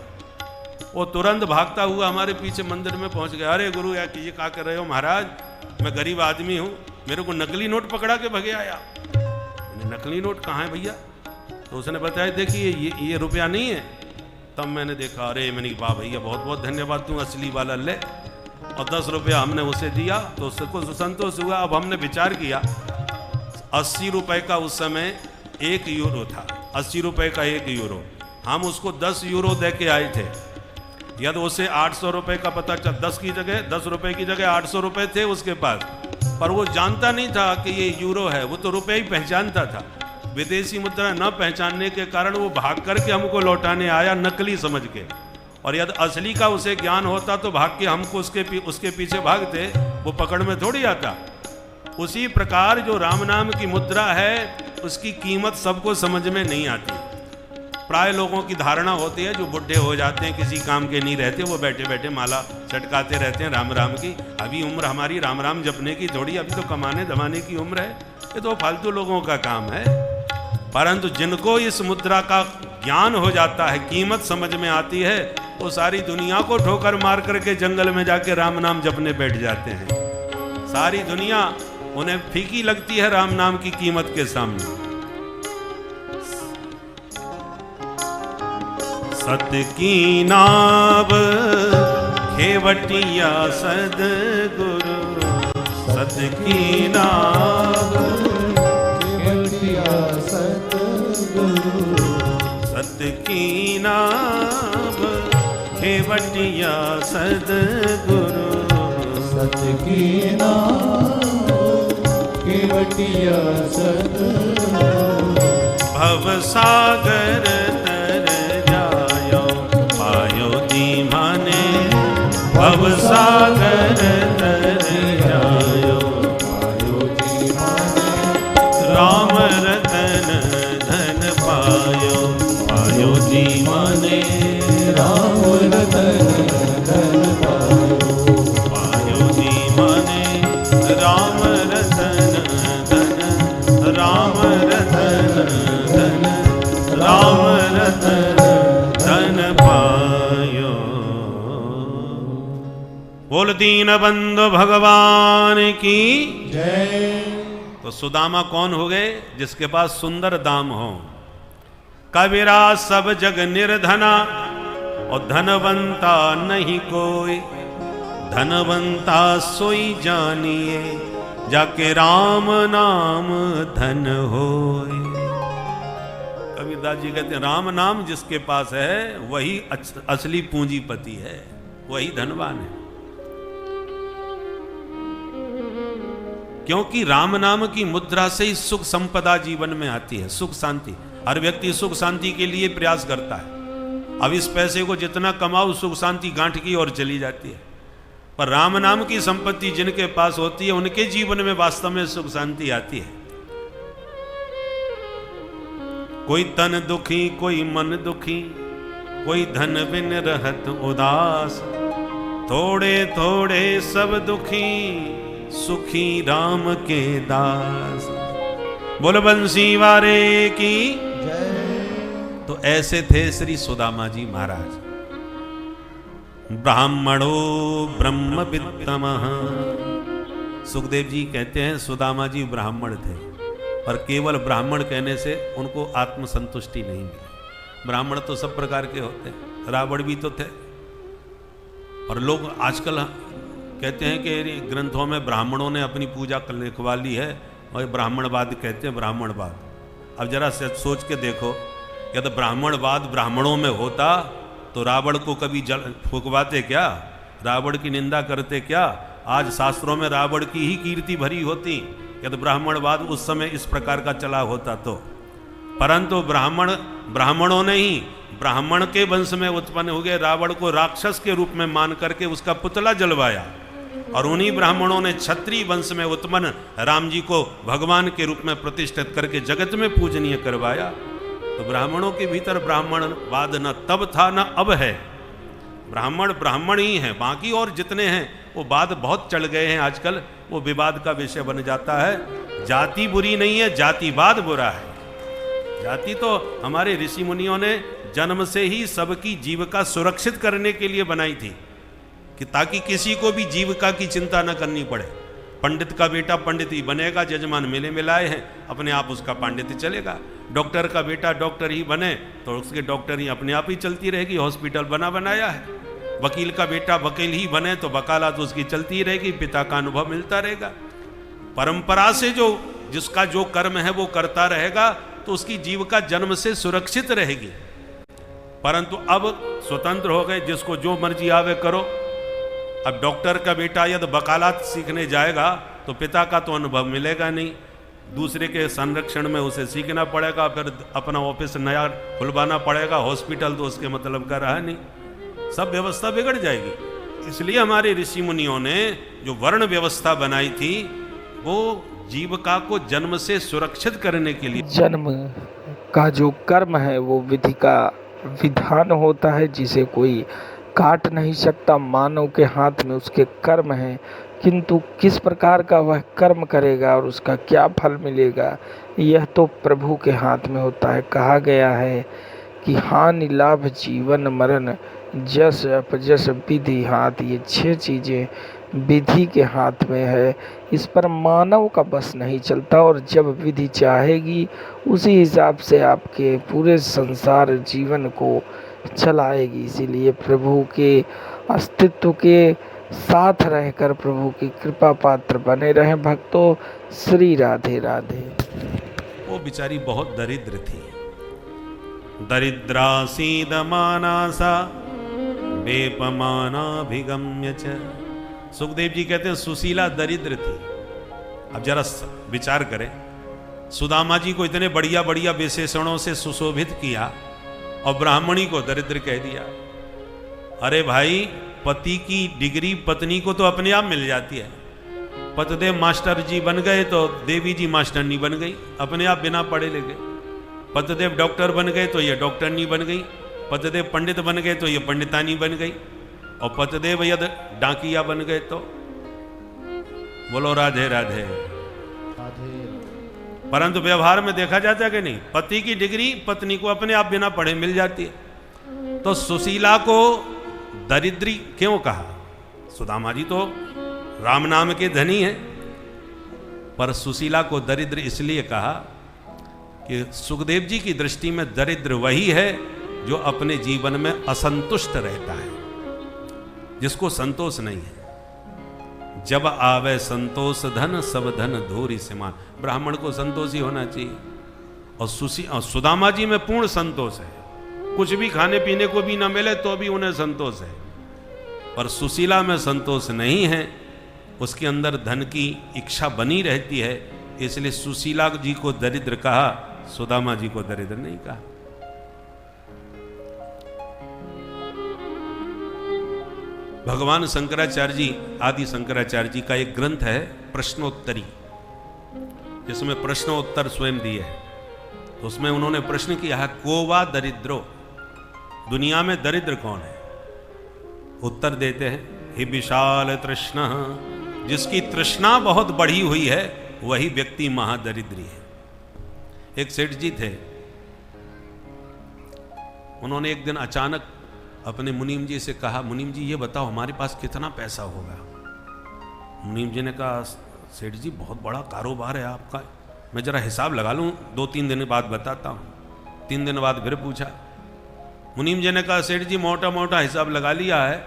वो तुरंत भागता हुआ हमारे पीछे मंदिर में पहुंच गया। अरे गुरु यार ये क्या कर रहे हो महाराज, मैं गरीब आदमी हूँ, मेरे को नकली नोट पकड़ा के भगे आया। नकली नोट कहाँ है भैया? तो उसने बताया देखिए ये रुपया नहीं है। तब मैंने देखा, अरे मैंने वाह भैया बहुत बहुत धन्यवाद, तू असली वाला ले। और 10 रुपया हमने उसे दिया तो उसको संतोष हुआ। अब हमने विचार किया, 80 रुपए का उस समय 1 यूरो था, 80 रुपए का 1 यूरो, हम उसको 10 यूरो दे के आए थे। यदि उसे 800 रुपए का पता चल, 10 रुपए की जगह 800 रुपए थे उसके पास, पर वो जानता नहीं था कि ये यूरो है, वो तो रुपए ही पहचानता था। विदेशी मुद्रा न पहचानने के कारण वो भाग करके हमको लौटाने आया नकली समझ के, और यदि असली का उसे ज्ञान होता तो भाग के हमको उसके पीछे भागते, वो पकड़ में थोड़ी आता। उसी प्रकार जो राम नाम की मुद्रा है उसकी कीमत सबको समझ में नहीं आती। प्राय लोगों की धारणा होती है, जो बुढ़े हो जाते हैं किसी काम के नहीं रहते, वो बैठे बैठे माला चटकाते रहते हैं राम राम की। अभी उम्र हमारी राम राम जपने की थोड़ी, अभी तो कमाने धमाने की उम्र है, ये तो फालतू लोगों का काम है। परंतु जिनको इस मुद्रा का ज्ञान हो जाता है, कीमत समझ में आती है, वो सारी दुनिया को ठोकर मार करके जंगल में जाके राम नाम जपने बैठ जाते हैं। सारी दुनिया उन्हें फीकी लगती है राम नाम की कीमत के सामने। सत की नाव खेवटिया सदगुरु, सत की नाव खेवटिया सदगुरु, सत की नाव खेवटिया सदगुरु, सत की नाव खेवटिया सदगुरु। भव सागर तर जायो पायो दीवाने, भव सागर तर जायो पायो दीवाने। राम रतन धन पायो पायो दीवाने, राम रतन धन पायो दीवाने। राम रतन धन, राम रतन धन, राम रतन धन पायो। बोल दीन बंधु भगवान की जय। तो सुदामा कौन हो गए? जिसके पास सुंदर दाम हो। कबीरा सब जग निर्धना और धनवंता नहीं कोई, धनवंता सोई जानिए जाके राम नाम धन होए। कबीरदास जी कहते हैं राम नाम जिसके पास है वही असली पूंजीपति है। वही धनवान है। क्योंकि राम नाम की मुद्रा से ही सुख संपदा जीवन में आती है, सुख शांति। हर व्यक्ति सुख शांति के लिए प्रयास करता है। अब इस पैसे को जितना कमाओ सुख शांति गांठ की ओर चली जाती है। पर राम नाम की संपत्ति जिनके पास होती है उनके जीवन में वास्तव में सुख शांति आती है। कोई तन दुखी, कोई मन दुखी, कोई धन बिन रहत उदास, थोड़े थोड़े सब दुखी, सुखी राम के दास। बोल बंसी वारे की जय। तो ऐसे थे श्री सुदामा जी महाराज। ब्राह्मणो ब्रह्म वित्तमः। सुखदेव जी कहते हैं सुदामा जी ब्राह्मण थे, पर केवल ब्राह्मण कहने से उनको आत्मसंतुष्टि नहीं मिली। ब्राह्मण तो सब प्रकार के होते हैं, रावण भी तो थे। और लोग आजकल कहते हैं कि ग्रंथों में ब्राह्मणों ने अपनी पूजा लिखवा ली है और ब्राह्मणवाद कहते हैं, ब्राह्मणवाद। अब जरा सोच के देखो, यदि ब्राह्मणवाद ब्राह्मणों में होता तो रावण को कभी जल फूकवाते क्या, रावण की निंदा करते क्या? आज शास्त्रों में रावण की ही कीर्ति भरी होती यदि ब्राह्मणवाद उस समय इस प्रकार का चला होता तो। परंतु ब्राह्मणों ने ही ब्राह्मण के वंश में उत्पन्न हुए रावण को राक्षस के रूप में मान करके उसका पुतला जलवाया, और उन्हीं ब्राह्मणों ने क्षत्रिय वंश में उत्पन्न राम जी को भगवान के रूप में प्रतिष्ठित करके जगत में पूजनीय करवाया। तो ब्राह्मणों के भीतर ब्राह्मणवाद न तब था न अब है। ब्राह्मण ब्राह्मण ही है, बाकी और जितने हैं वो वाद बहुत चढ़ गए हैं आजकल, वो विवाद का विषय बन जाता है। जाति बुरी नहीं है, जातिवाद बुरा है। जाति तो हमारे ऋषि मुनियों ने जन्म से ही सबकी जीविका सुरक्षित करने के लिए बनाई थी, कि ताकि किसी को भी जीविका की चिंता न करनी पड़े। पंडित का बेटा पंडित ही बनेगा, जजमान मेले में लाए हैं, अपने आप उसका पांडित्य चलेगा। डॉक्टर का बेटा डॉक्टर ही बने तो उसके डॉक्टर ही अपने आप ही चलती रहेगी, हॉस्पिटल बना बनाया है। वकील का बेटा वकील ही बने तो वकालत उसकी चलती रहेगी, पिता का अनुभव मिलता रहेगा। परंपरा से जो जिसका जो कर्म है वो करता रहेगा तो उसकी जीविका जन्म से सुरक्षित रहेगी। परंतु अब स्वतंत्र हो गए, जिसको जो मर्जी आवे करो। अब डॉक्टर का बेटा यदि वकालत सीखने जाएगा तो पिता का तो अनुभव मिलेगा नहीं, दूसरे के संरक्षण में उसे सीखना पड़ेगा, फिर अपना ऑफिस नया खुलवाना पड़ेगा, हॉस्पिटल तो उसके मतलब का रहा नहीं, सब व्यवस्था बिगड़ जाएगी। इसलिए हमारे ऋषि मुनियों ने जो वर्ण व्यवस्था बनाई थी वो जीविका को जन्म से सुरक्षित करने के लिए। जन्म का जो कर्म है वो विधि का विधान होता है, जिसे कोई काट नहीं सकता। मानव के हाथ में उसके कर्म हैं, किंतु किस प्रकार का वह कर्म करेगा और उसका क्या फल मिलेगा यह तो प्रभु के हाथ में होता है। कहा गया है कि हानि लाभ जीवन मरण जस अपजस विधि हाथ, ये 6 चीज़ें विधि के हाथ में है। इस पर मानव का बस नहीं चलता, और जब विधि चाहेगी उसी हिसाब से आपके पूरे संसार जीवन को चलाएगी। इसीलिए प्रभु के अस्तित्व के साथ रहकर प्रभु की कृपा पात्र बने रहें भक्तों। श्री राधे राधे। वो बेचारी बहुत दरिद्र थी, दरिद्रा सीदमानासा वेपमानाभिगम्य च। सुखदेव जी कहते हैं सुशीला दरिद्र थी। अब जरा विचार करें, सुदामा जी को इतने बढ़िया बढ़िया विशेषणों से सुशोभित किया और ब्राह्मणी को दरिद्र कह दिया। अरे भाई, पति की डिग्री पत्नी को तो अपने आप मिल जाती है। पतिदेव मास्टर जी बन गए तो देवी जी मास्टरनी बन गई, अपने आप बिना पढ़े लिखे। पतिदेव डॉक्टर बन गए तो ये डॉक्टरनी बन गई, पतिदेव पंडित बन गए तो ये पंडितानी बन गई, और पतिदेव यदि डाकिया बन गए तो। बोलो राधे राधे। परंतु व्यवहार में देखा जाता है कि नहीं, पति की डिग्री पत्नी को अपने आप बिना पढ़े मिल जाती है। तो सुशीला को दरिद्री क्यों कहा? सुदामा जी तो राम नाम के धनी हैं, पर सुशीला को दरिद्र इसलिए कहा कि सुखदेव जी की दृष्टि में दरिद्र वही है जो अपने जीवन में असंतुष्ट रहता है, जिसको संतोष नहीं है। जब आवे संतोष धन सब धन धूरी समान। ब्राह्मण को संतोष ही होना चाहिए, और सुदामा जी में पूर्ण संतोष है। कुछ भी खाने पीने को भी ना मिले तो भी उन्हें संतोष है। पर सुशीला में संतोष नहीं है, उसके अंदर धन की इच्छा बनी रहती है, इसलिए सुशीला जी को दरिद्र कहा, सुदामा जी को दरिद्र नहीं कहा। भगवान शंकराचार्य जी, आदि शंकराचार्य जी का एक ग्रंथ है प्रश्नोत्तरी, जिसमें प्रश्नोत्तर स्वयं दिए हैं। तो उसमें उन्होंने प्रश्न किया है, को वा दरिद्रो, दुनिया में दरिद्र कौन है? उत्तर देते हैं, हि विशाल तृष्णा, जिसकी तृष्णा बहुत बढ़ी हुई है वही व्यक्ति महादरिद्री है। एक सेठ जी थे, उन्होंने एक दिन अचानक अपने मुनीम जी से कहा, मुनीम जी ये बताओ हमारे पास कितना पैसा होगा? मुनीम जी ने कहा, सेठ जी बहुत बड़ा कारोबार है आपका, मैं जरा हिसाब लगा लूं, 2-3 दिन बाद बताता हूं। 3 दिन बाद फिर पूछा, मुनीम जी ने कहा, सेठ जी मोटा मोटा हिसाब लगा लिया है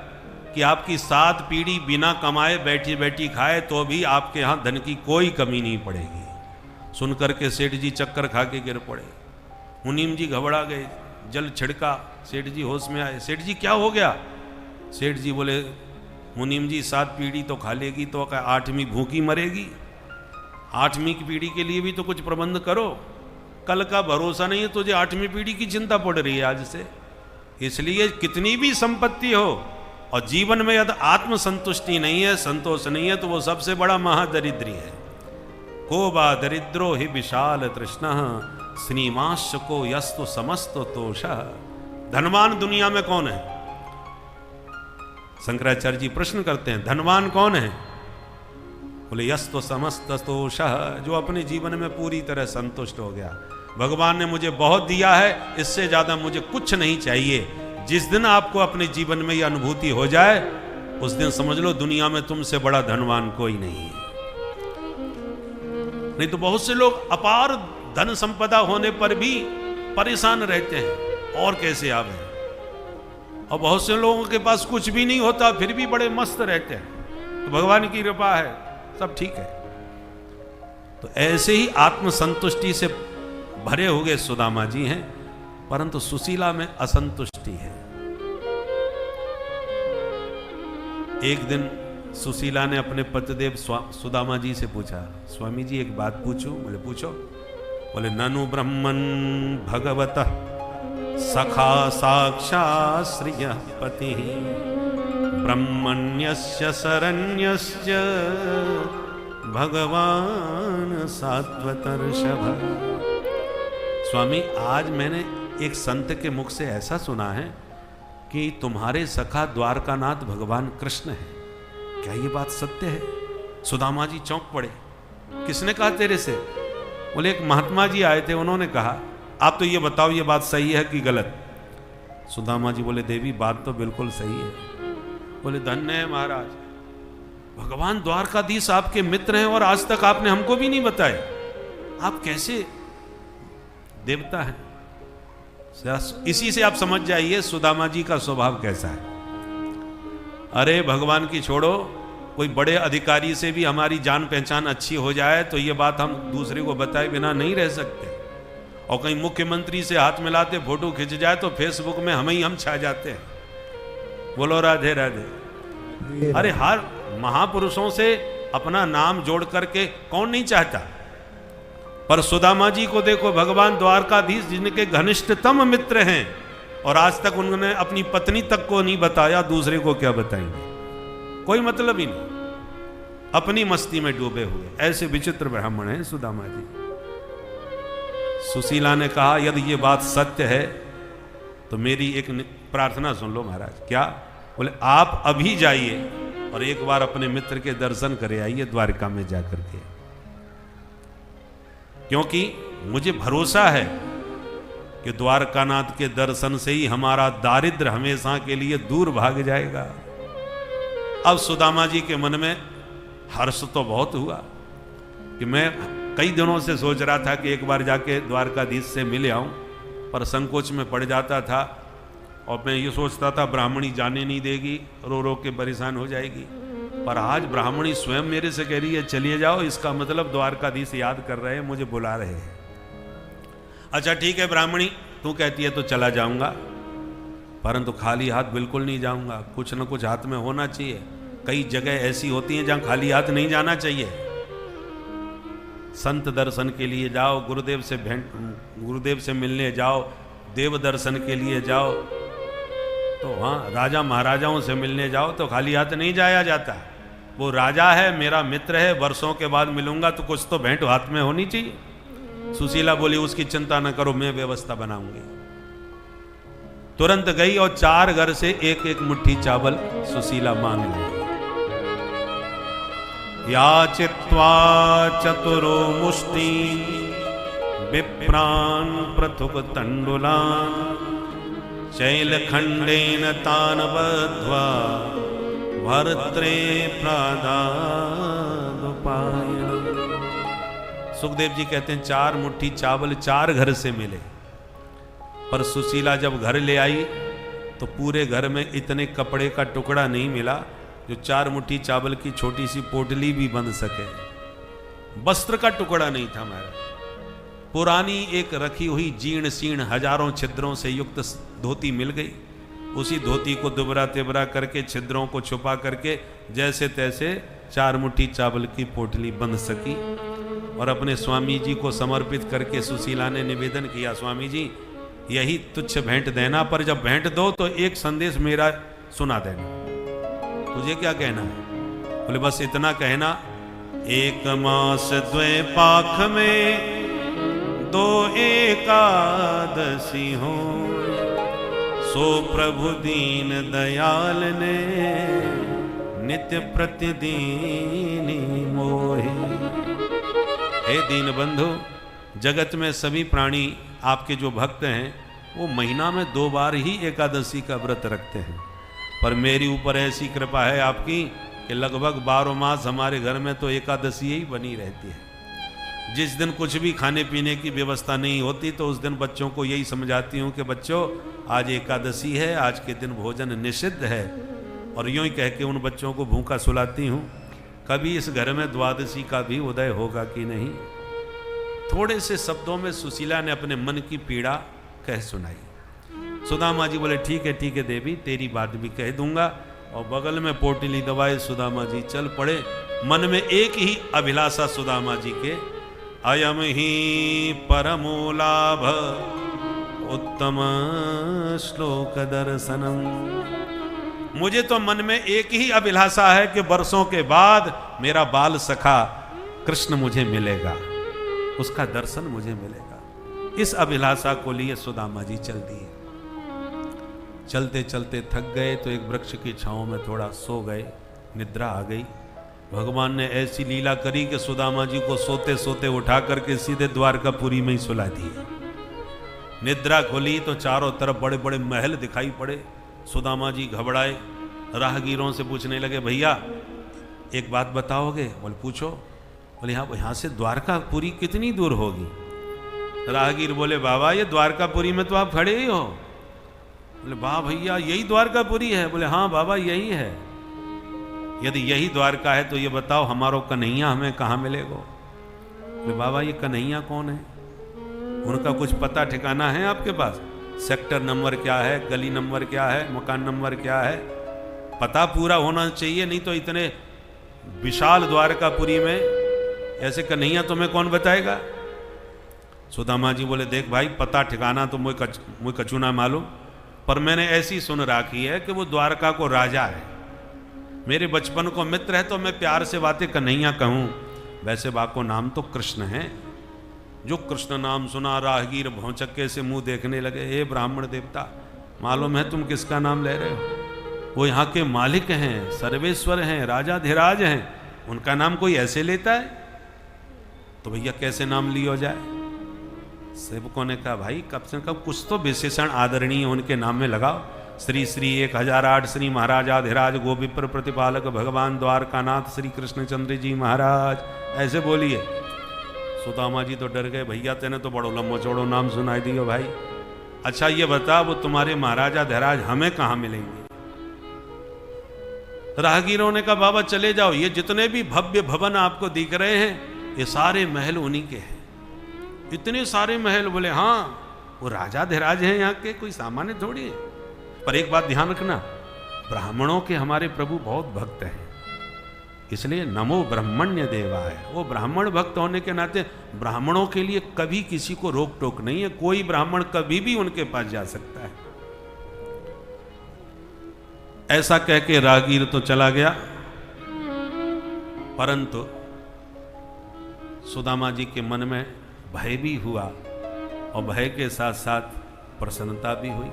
कि आपकी 7 पीढ़ी बिना कमाए बैठी बैठी खाए तो भी आपके यहाँ धन की कोई कमी नहीं पड़ेगी। सुनकर के सेठ जी चक्कर खा के गिर पड़े। मुनीम जी घबरा गए, जल छिड़का, सेठ जी होश में आए। सेठ जी क्या हो गया? सेठ जी बोले, मुनीम जी 7 पीढ़ी तो खा लेगी तो क्या 8वीं भूखी मरेगी? 8वीं की पीढ़ी के लिए भी तो कुछ प्रबंध करो, कल का भरोसा नहीं है, तुझे 8वीं पीढ़ी की चिंता पड़ रही है आज से। इसलिए कितनी भी संपत्ति हो और जीवन में यदि आत्मसंतुष्टि नहीं है, संतोष नहीं है, तो वो सबसे बड़ा महादरिद्री है। को बा दरिद्रो हि विशाल तृष्णा, श्रीमांश को यस्तु समस्त तोष। धनवान दुनिया में कौन है? शंकराचार्य जी प्रश्न करते हैं, धनवान कौन है? बोले यस्तु समस्त तोष, जो अपने जीवन में पूरी तरह संतुष्ट हो गया। भगवान ने मुझे बहुत दिया है, इससे ज्यादा मुझे कुछ नहीं चाहिए। जिस दिन आपको अपने जीवन में यह अनुभूति हो जाए, उस दिन समझ लो दुनिया में तुमसे बड़ा धनवान कोई नहीं है। नहीं तो बहुत से लोग अपार धन संपदा होने पर भी परेशान रहते हैं, और कैसे आवे। और बहुत से लोगों के पास कुछ भी नहीं होता फिर भी बड़े मस्त रहते हैं। तो भगवान की कृपा है, सब ठीक है। तो ऐसे ही आत्मसंतुष्टि से भरे हुए सुदामा जी हैं, परंतु सुशीला में असंतुष्टि है। एक दिन सुशीला ने अपने पतिदेव सुदामा जी से पूछा, स्वामी जी एक बात पूछूं? बोले पूछो। बोले, ननु ब्रह्मन् भगवतः सखा साक्षात् श्रियः पतिः, ब्रह्मण्यस्य शरण्यस्य भगवान सात्वतर्षभ। स्वामी, आज मैंने एक संत के मुख से ऐसा सुना है कि तुम्हारे सखा द्वारकानाथ भगवान कृष्ण है, क्या ये बात सत्य है? सुदामा जी चौंक पड़े, किसने कहा तेरे से? बोले, एक महात्मा जी आए थे, उन्होंने कहा। आप तो ये बताओ ये बात सही है कि गलत? सुदामा जी बोले, देवी बात तो बिल्कुल सही है। बोले, धन्य है महाराज, भगवान द्वारकाधीश आपके मित्र हैं और आज तक आपने हमको भी नहीं बताया। आप कैसे देवता हैं? इसी से आप समझ जाइए सुदामा जी का स्वभाव कैसा है। अरे भगवान की छोड़ो, कोई बड़े अधिकारी से भी हमारी जान पहचान अच्छी हो जाए तो ये बात हम दूसरे को बताए बिना नहीं रह सकते। और कहीं मुख्यमंत्री से हाथ मिलाते फोटो खिंच जाए तो फेसबुक में हम छा जाते हैं। बोलो राधे राधे। अरे हर महापुरुषों से अपना नाम जोड़ करके कौन नहीं चाहता? पर सुदामा जी को देखो, भगवान द्वारकाधीश जिनके घनिष्ठतम मित्र हैं, और आज तक उन्होंने अपनी पत्नी तक को नहीं बताया, दूसरे को क्या बताएंगे? कोई मतलब ही नहीं, अपनी मस्ती में डूबे हुए। ऐसे विचित्र ब्राह्मण हैं सुदामा जी। सुशीला ने कहा, यदि ये बात सत्य है तो मेरी एक प्रार्थना सुन लो महाराज। क्या? बोले, आप अभी जाइए और एक बार अपने मित्र के दर्शन करे आइए द्वारका में जाकर के, क्योंकि मुझे भरोसा है कि द्वारकानाथ के दर्शन से ही हमारा दारिद्र हमेशा के लिए दूर भाग जाएगा। अब सुदामा जी के मन में हर्ष तो बहुत हुआ कि मैं कई दिनों से सोच रहा था कि एक बार जाके द्वारकाधीश से मिल आऊं, पर संकोच में पड़ जाता था और मैं ये सोचता था ब्राह्मणी जाने नहीं देगी, रो रो के परेशान हो जाएगी। पर आज ब्राह्मणी स्वयं मेरे से कह रही है चलिए जाओ, इसका मतलब द्वारकाधीश याद कर रहे हैं, मुझे बुला रहे हैं। अच्छा ठीक है ब्राह्मणी, तू कहती है तो चला जाऊंगा। परंतु खाली हाथ बिल्कुल नहीं जाऊंगा, कुछ न कुछ हाथ में होना चाहिए। कई जगह ऐसी होती हैं जहां खाली हाथ नहीं जाना चाहिए। संत दर्शन के लिए जाओ, गुरुदेव से मिलने जाओ, देव दर्शन के लिए जाओ, तो वहाँ राजा महाराजाओं से मिलने जाओ तो खाली हाथ नहीं जाया जाता। वो राजा है, मेरा मित्र है, वर्षों के बाद मिलूंगा तो कुछ तो भेंट हाथ में होनी चाहिए। सुशीला बोली उसकी चिंता न करो, मैं व्यवस्था बनाऊंगी। तुरंत गई और 4 घर से एक एक मुट्ठी चावल सुशीला मांग ली। याचित्वा चतुरो मुष्टि विप्रान पृथुक तंडुलान शैलखंडेन तान बद्ध्वा भर्त्रे प्रादादुपायनम्। सुखदेव जी कहते हैं 4 मुट्ठी चावल 4 घर से मिले, पर सुशीला जब घर ले आई तो पूरे घर में इतने कपड़े का टुकड़ा नहीं मिला जो 4 मुट्ठी चावल की छोटी सी पोटली भी बंध सके। वस्त्र का टुकड़ा नहीं था मेरा। पुरानी एक रखी हुई जीर्ण सीर्ण हजारों छिद्रों से युक्त धोती मिल गई। उसी धोती को दुबरा तिबरा करके छिद्रों को छुपा करके जैसे तैसे 4 मुट्ठी चावल की पोटली बंध सकी और अपने स्वामी जी को समर्पित करके सुशीला ने निवेदन किया, स्वामी जी यही तुच्छ भेंट देना, पर जब भेंट दो तो एक संदेश मेरा सुना देना। तुझे क्या कहना है? बोले बस इतना कहना, 1 मास 2 पाख में 2 एकादशी हो, सो प्रभु दीन दयाल ने नित्य प्रतिदीन मोहे। हे दीन बंधु, जगत में सभी प्राणी आपके जो भक्त हैं वो महीना में 2 बार ही एकादशी का व्रत रखते हैं, पर मेरी ऊपर ऐसी कृपा है आपकी कि लगभग 12 मास हमारे घर में तो एकादशी ही बनी रहती है। जिस दिन कुछ भी खाने पीने की व्यवस्था नहीं होती तो उस दिन बच्चों को यही समझाती हूँ कि बच्चों आज एकादशी है, आज के दिन भोजन निषिद्ध है, और यूं ही कह के उन बच्चों को भूखा सुलाती हूँ। कभी इस घर में द्वादशी का भी उदय होगा कि नहीं। थोड़े से शब्दों में सुशीला ने अपने मन की पीड़ा कह सुनाई। सुदामा जी बोले ठीक है देवी, तेरी बात भी कह दूंगा, और बगल में पोटली दबाए सुदामा जी चल पड़े। मन में एक ही अभिलाषा सुदामा जी के, अयम ही परमो लाभ उत्तम श्लोक दर्शनम। मुझे तो मन में एक ही अभिलाषा है कि वर्षों के बाद मेरा बाल सखा कृष्ण मुझे मिलेगा, उसका दर्शन मुझे मिलेगा। इस अभिलाषा को लिए सुदामा जी चल दिए। चलते चलते थक गए तो एक वृक्ष की छांव में थोड़ा सो गए, निद्रा आ गई। भगवान ने ऐसी लीला करी कि सुदामा जी को सोते सोते उठा करके सीधे द्वारकापुरी में ही सुला दिए। निद्रा खुली तो चारों तरफ बड़े बड़े महल दिखाई पड़े। सुदामा जी घबराए, राहगीरों से पूछने लगे, भैया एक बात बताओगे? बोले पूछो। बोले यहाँ से द्वारकापुरी कितनी दूर होगी? राहगीर बोले बाबा ये द्वारकापुरी में तो आप खड़े ही हो। बोले वाह भैया यही द्वारकापुरी है? बोले हाँ बाबा यही है। यदि यही द्वारका है तो ये बताओ हमारो कन्हैया हमें कहाँ मिलेगो? बोले बाबा ये कन्हैया कौन है? उनका कुछ पता ठिकाना है आपके पास? सेक्टर नंबर क्या है, गली नंबर क्या है, मकान नंबर क्या है? पता पूरा होना चाहिए, नहीं तो इतने विशाल द्वारकापुरी में ऐसे कन्हैया तुम्हें कौन बताएगा? सुदामा जी बोले देख भाई पता ठिकाना तो मुझे कछु ना मालूम, पर मैंने ऐसी सुन राखी है कि वो द्वारका को राजा है, मेरे बचपन को मित्र है, तो मैं प्यार से बातें कन्हैया कहूँ। वैसे बाको नाम तो कृष्ण है। जो कृष्ण नाम सुना राहगीर भौचक्के से मुंह देखने लगे। हे ब्राह्मण देवता, मालूम है तुम किसका नाम ले रहे हो? वो यहाँ के मालिक हैं, सर्वेश्वर हैं, राजाधिराज हैं, उनका नाम कोई ऐसे लेता है? तो भैया कैसे नाम लियो जाए? सेवकों ने कहा भाई कब से कब कुछ तो विशेषण आदरणीय उनके नाम में लगाओ। श्री श्री 1008 श्री महाराजाधिराज गोविप्र प्रतिपालक भगवान द्वारकानाथ श्री कृष्णचंद्र जी महाराज, ऐसे बोलिए। सुदामा जी तो डर गए, भैया तेने तो बड़ो लंबो चौड़ो नाम सुनाई दियो भाई। अच्छा ये बता वो तुम्हारे महाराजाधिराज हमें कहाँ मिलेंगे? राहगीरों ने कहा बाबा चले जाओ, ये जितने भी भव्य भवन आपको दिख रहे हैं ये सारे महल उन्हीं के हैं। इतने सारे महल? बोले हाँ वो राजाधिराज हैं यहाँ के, कोई सामान्य थोड़ी है। पर एक बात ध्यान रखना, ब्राह्मणों के हमारे प्रभु बहुत भक्त हैं, इसलिए नमो ब्रह्मण्य देवाय। वो ब्राह्मण भक्त होने के नाते ब्राह्मणों के लिए कभी किसी को रोक टोक नहीं है, कोई ब्राह्मण कभी भी उनके पास जा सकता है। ऐसा कह के राहगीर तो चला गया, परंतु सुदामा जी के मन में भय भी हुआ और भय के साथ साथ प्रसन्नता भी हुई।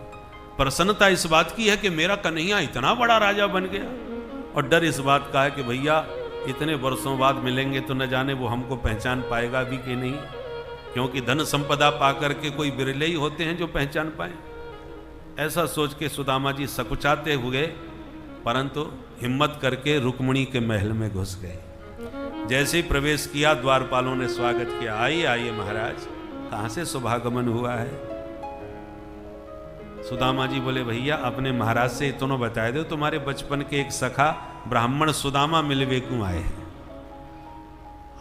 प्रसन्नता इस बात की है कि मेरा कन्हैया इतना बड़ा राजा बन गया, और डर इस बात का है कि भैया इतने वर्षों बाद मिलेंगे तो न जाने वो हमको पहचान पाएगा भी कि नहीं, क्योंकि धन संपदा पाकर के कोई बिरले ही होते हैं जो पहचान पाए। ऐसा सोच के सुदामा जी सकुचाते हुए परंतु हिम्मत करके रुक्मिणी के महल में घुस गए। जैसे ही प्रवेश किया द्वारपालों ने स्वागत किया, आइए आइए महाराज, कहां से शुभागमन हुआ है। सुदामा जी बोले भैया अपने महाराज से इतना बताए दो, तुम्हारे बचपन के एक सखा ब्राह्मण सुदामा मिलवे क्यों आए हैं।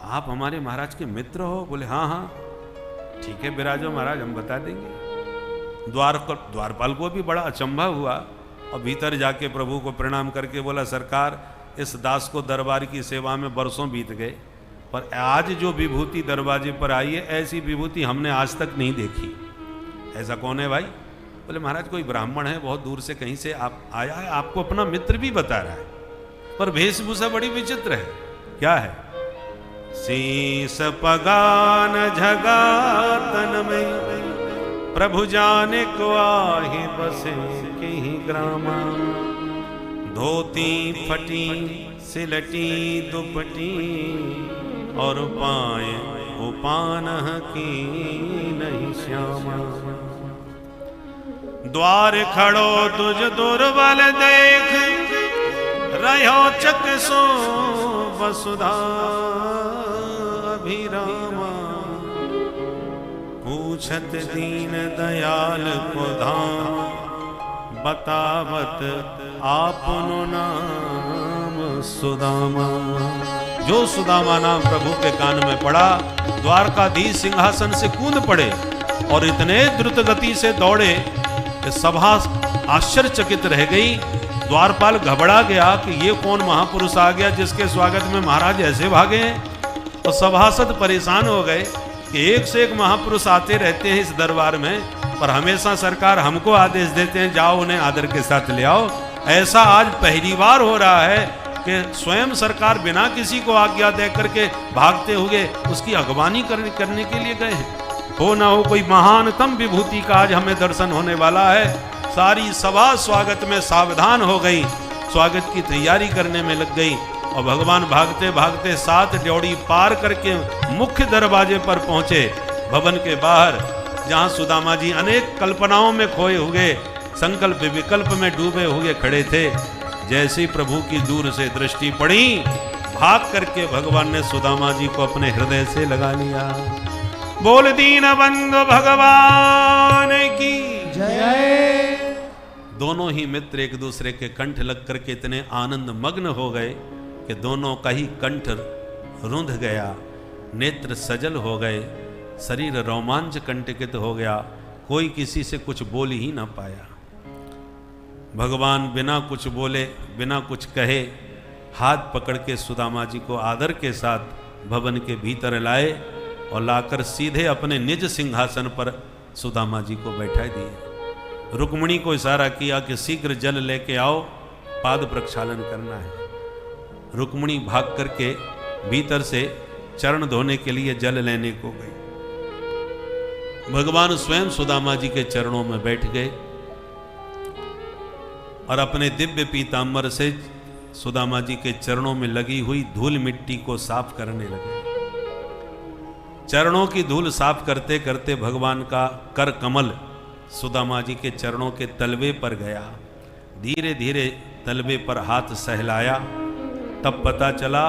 आप हमारे महाराज के मित्र हो। बोले हाँ हाँ ठीक है विराजो महाराज, हम बता देंगे। द्वारपाल को भी बड़ा अचंभा हुआ और भीतर जाके प्रभु को प्रणाम करके बोला सरकार, इस दास को दरबार की सेवा में बरसों बीत गए, पर आज जो विभूति दरवाजे पर आई है ऐसी विभूति हमने आज तक नहीं देखी। ऐसा कौन है भाई। बोले महाराज कोई ब्राह्मण है, बहुत दूर से कहीं से आप आया है, आपको अपना मित्र भी बता रहा है, पर वेशभूषा बड़ी विचित्र है। क्या है। शीस पगान झगा तन में, प्रभु जाने को आहि बसे कहीं ग्रामा। धोती फटी सिलटी दुपटी, और पाए उपान की नहीं श्यामा। द्वार खड़ो तुझ दुर्बल देख, रहो चक सो वसुधा अभिरामा। पूछत दीन दयाल को धाम, बतावत आपनो नाम सुदामा। जो सुदामा नाम प्रभु के कान में पड़ा, द्वारकाधीश सिंहासन से कूद पड़े और इतने द्रुत गति से दौड़े कि सभा आश्चर्यचकित रह गई। द्वारपाल घबरा गया कि ये कौन महापुरुष आ गया जिसके स्वागत में महाराज ऐसे भागे हैं। और सभासद परेशान हो गए कि एक से एक महापुरुष आते रहते हैं इस दरबार में, पर हमेशा सरकार हमको आदेश देते हैं जाओ उन्हें आदर के साथ ले आओ। ऐसा आज पहली बार हो रहा है कि स्वयं सरकार बिना किसी को आज्ञा दे करके भागते हुए उसकी अगवानी करने के लिए गए हैं। हो ना हो कोई महानतम विभूति का आज हमें दर्शन होने वाला है। सारी सभा स्वागत में सावधान हो गई, स्वागत की तैयारी करने में लग गई, और भगवान भागते भागते 7 ड्योढ़ी पार करके मुख्य दरवाजे पर पहुंचे। भवन के बाहर जहां सुदामा जी अनेक कल्पनाओं में खोए हुए, संकल्प विकल्प में डूबे हुए खड़े थे, जैसे प्रभु की दूर से दृष्टि पड़ी, भाग करके भगवान ने सुदामा जी को अपने हृदय से लगा लिया। बोल दीन बंधु भगवान की जय। दोनों ही मित्र एक दूसरे के कंठ लग करके इतने आनंद मग्न हो गए कि दोनों का ही कंठ रुंध गया, नेत्र सजल हो गए, शरीर रोमांच कंटकित हो गया, कोई किसी से कुछ बोल ही ना पाया। भगवान बिना कुछ बोले बिना कुछ कहे हाथ पकड़ के सुदामा जी को आदर के साथ भवन के भीतर लाए और लाकर सीधे अपने निज सिंहासन पर सुदामा जी को बैठा दिए। रुक्मिणी को इशारा किया कि शीघ्र जल लेके आओ, पाद प्रक्षालन करना है। रुक्मिणी भाग करके भीतर से चरण धोने के लिए जल लेने को गई। भगवान स्वयं सुदामा जी के चरणों में बैठ गए और अपने दिव्य पीतांबर से सुदामा जी के चरणों में लगी हुई धूल मिट्टी को साफ करने लगे। चरणों की धूल साफ करते करते भगवान का कर कमल सुदामा जी के चरणों के तलवे पर गया। धीरे धीरे तलवे पर हाथ सहलाया, तब पता चला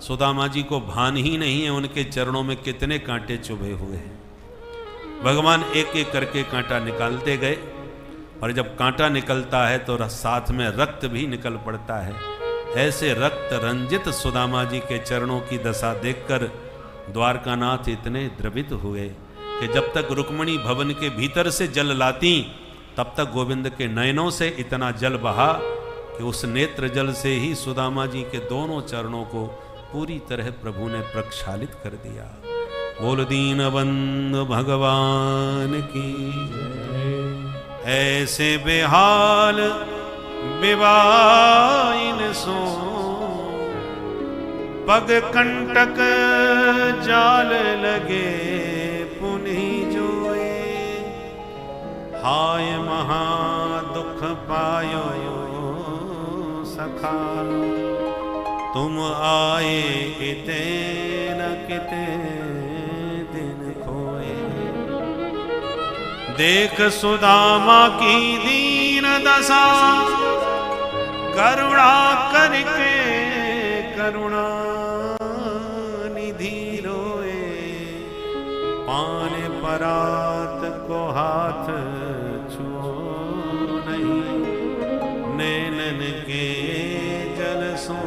सुदामा जी को भान ही नहीं है उनके चरणों में कितने कांटे चुभे हुए हैं। भगवान एक एक करके कांटा निकालते गए, और जब कांटा निकलता है तो साथ में रक्त भी निकल पड़ता है। ऐसे रक्त रंजित सुदामा जी के चरणों की दशा देखकर द्वारकानाथ इतने द्रवित हुए कि जब तक रुक्मिणी भवन के भीतर से जल लाती तब तक गोविंद के नयनों से इतना जल बहा कि उस नेत्र जल से ही सुदामा जी के दोनों चरणों को पूरी तरह प्रभु ने प्रक्षालित कर दिया। बोल दीनबंधु भगवान की जय। ऐसे बेहाल विवाइन सो पग कंटक जाल लगे पुनि जोए। हाय महा दुख पायो सखा तुम आए किते न किते दिन खोए। देख सुदामा की दीन दशा करुणा करके करुणा निधि रोए। पान परात को हाथ छुओ नहीं नैनन के जल सो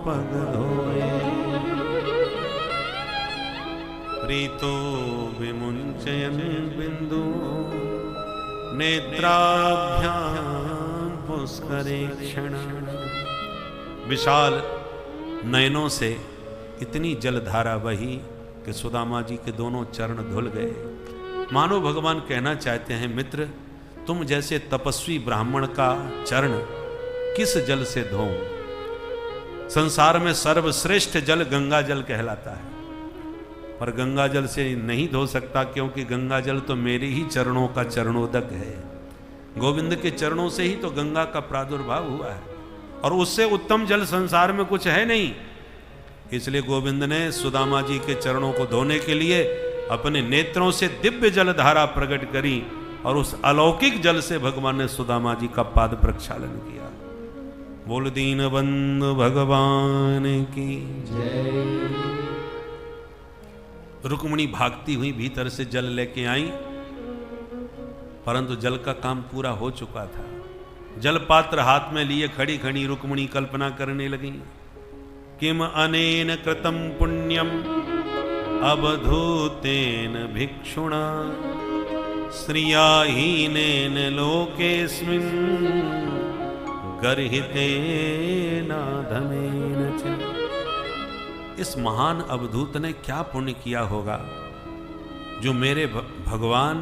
पग धोए। प्रीतो विमुंचयन बिंदु नेत्राभ्याम पुष्करे क्षण। विशाल नयनों से इतनी जलधारा बही कि सुदामा जी के दोनों चरण धुल गए। मानो भगवान कहना चाहते हैं, मित्र तुम जैसे तपस्वी ब्राह्मण का चरण किस जल से धोऊं? संसार में सर्वश्रेष्ठ जल गंगा जल कहलाता है, पर गंगा जल से नहीं धो सकता, क्योंकि गंगा जल तो मेरे ही चरणों का चरणोदक है। गोविंद के चरणों से ही तो गंगा का प्रादुर्भाव हुआ है, और उससे उत्तम जल संसार में कुछ है नहीं। इसलिए गोविंद ने सुदामा जी के चरणों को धोने के लिए अपने नेत्रों से दिव्य जल धारा प्रकट करी, और उस अलौकिक जल से भगवान ने सुदामा जी का पाद प्रक्षालन किया। बोल दीनबंधु भगवान की जय। रुक्मिणी भागती हुई भीतर से जल लेके आई, परंतु जल का काम पूरा हो चुका था। जल पात्र हाथ में लिए खड़ी खड़ी रुक्मिणी कल्पना करने लगी, किम अनेन कृतम पुण्यम अवधूतेन भिक्षुणा श्रियाहीनेन लोकेस्मिन् गर्हितेन धनेन च। इस महान अवधूत ने क्या पुण्य किया होगा जो मेरे भगवान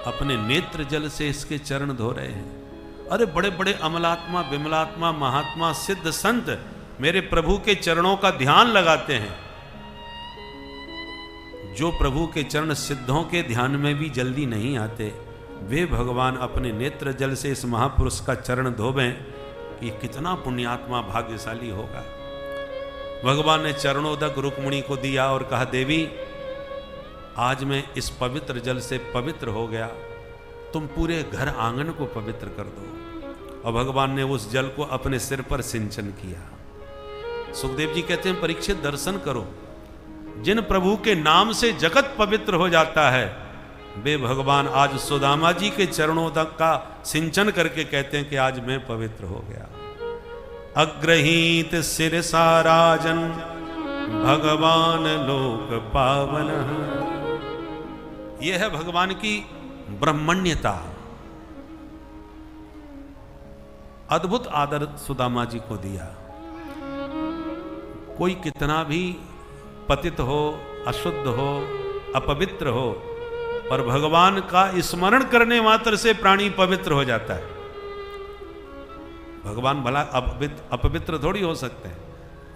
अपने नेत्र जल से इसके चरण धो रहे हैं। अरे बड़े बड़े अमलात्मा विमलात्मा महात्मा सिद्ध संत मेरे प्रभु के चरणों का ध्यान लगाते हैं। जो प्रभु के चरण सिद्धों के ध्यान में भी जल्दी नहीं आते, वे भगवान अपने नेत्र जल से इस महापुरुष का चरण धोवें, ये कितना पुण्यात्मा भाग्यशाली होगा। भगवान ने चरणोदक रुक्मिणी को दिया और कहा, देवी आज मैं इस पवित्र जल से पवित्र हो गया, तुम पूरे घर आंगन को पवित्र कर दो। और भगवान ने उस जल को अपने सिर पर सिंचन किया। सुखदेव जी कहते हैं, परीक्षित दर्शन करो, जिन प्रभु के नाम से जगत पवित्र हो जाता है, वे भगवान आज सुदामा जी के चरणों तक का सिंचन करके कहते हैं कि आज मैं पवित्र हो गया। अग्रहीत सिरसा राजन भगवान लोक पावन। यह है भगवान की ब्रह्मण्यता। अद्भुत आदर सुदामा जी को दिया। कोई कितना भी पतित हो, अशुद्ध हो, अपवित्र हो, पर भगवान का स्मरण करने मात्र से प्राणी पवित्र हो जाता है। भगवान भला अपवित्र थोड़ी हो सकते हैं,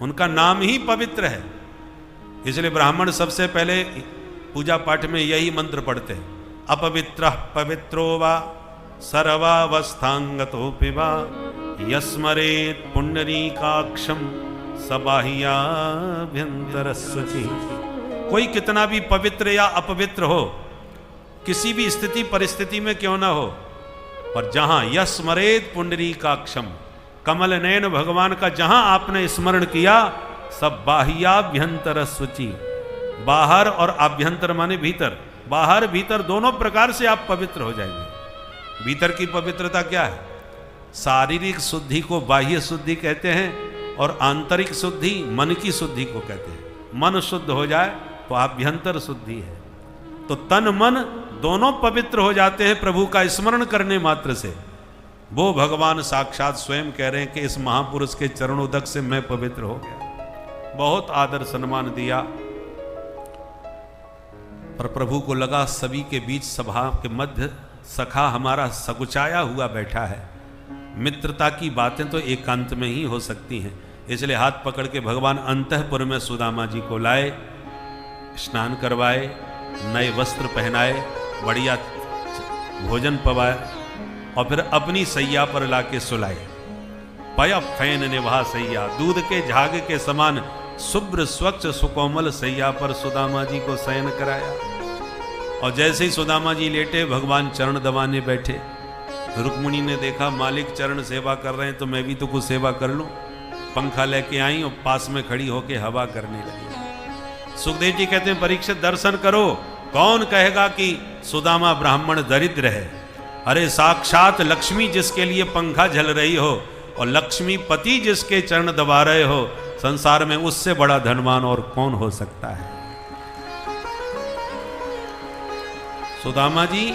उनका नाम ही पवित्र है। इसलिए ब्राह्मण सबसे पहले पूजा पाठ में यही मंत्र पढ़ते हैं, अपवित्र पवित्रो वा सर्वावस्थांगतोऽपि वा यस्मरेत् पुंडरीकाक्षं सबाह्याभ्यंतरस्वचि। कोई कितना भी पवित्र या अपवित्र हो, किसी भी स्थिति परिस्थिति में क्यों ना हो, पर जहां यस्मरेत् पुंडरीकाक्षम, कमल नयन भगवान का जहां आपने स्मरण किया, सब बाह्याभ्यंतरस्वचि, बाहर और आभ्यंतर माने भीतर, बाहर भीतर दोनों प्रकार से आप पवित्र हो जाएंगे। भीतर की पवित्रता क्या है? शारीरिक शुद्धि को बाह्य शुद्धि कहते हैं, और आंतरिक शुद्धि मन की शुद्धि को कहते हैं। मन शुद्ध हो जाए तो आभ्यंतर शुद्धि है। तो तन मन दोनों पवित्र हो जाते हैं प्रभु का स्मरण करने मात्र से। वो भगवान साक्षात स्वयं कह रहे हैं कि इस महापुरुष के चरणोदक से मैं पवित्र हो गया। बहुत आदर सम्मान दिया, पर प्रभु को लगा सभी के बीच सभा के मध्य सखा हमारा सकुचाया हुआ बैठा है, मित्रता की बातें तो एकांत में ही हो सकती हैं। इसलिए हाथ पकड़ के भगवान अंतःपुर में सुदामा जी को लाए, स्नान करवाए, नए वस्त्र पहनाए, बढ़िया भोजन पवाए और फिर अपनी सैया पर लाके सुलाए। पय फैन निभा सैया, दूध के झाग के समान शुभ्र स्वच्छ सुकोमल सैया पर सुदामा जी को शयन कराया। और जैसे ही सुदामा जी लेटे, भगवान चरण दबाने बैठे। रुक्मिणी ने देखा मालिक चरण सेवा कर रहे हैं तो मैं भी तो कुछ सेवा कर लूं। पंखा लेके आई और पास में खड़ी होके हवा करने लगी। सुखदेव जी कहते हैं परीक्षित दर्शन करो, कौन कहेगा कि सुदामा ब्राह्मण दरिद्र है। अरे साक्षात लक्ष्मी जिसके लिए पंखा झल रही हो और लक्ष्मी पति जिसके चरण दबा रहे हो, संसार में उससे बड़ा धनवान और कौन हो सकता है। सुदामा जी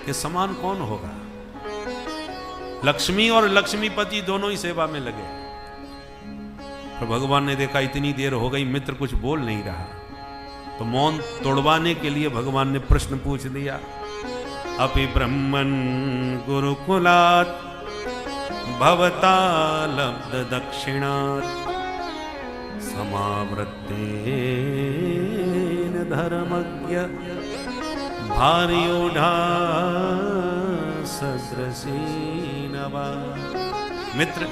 के समान कौन होगा। लक्ष्मी और लक्ष्मीपति दोनों ही सेवा में लगे। तो भगवान ने देखा इतनी देर हो गई, मित्र कुछ बोल नहीं रहा, तो मौन तोड़वाने के लिए भगवान ने प्रश्न पूछ दिया। अपि ब्रह्मन् गुरुकुलात् भवता लब्ध दक्षिणात् समावृत्तेन धर्मज्ञ भार्योढ़ा सदृशीनवा। मित्र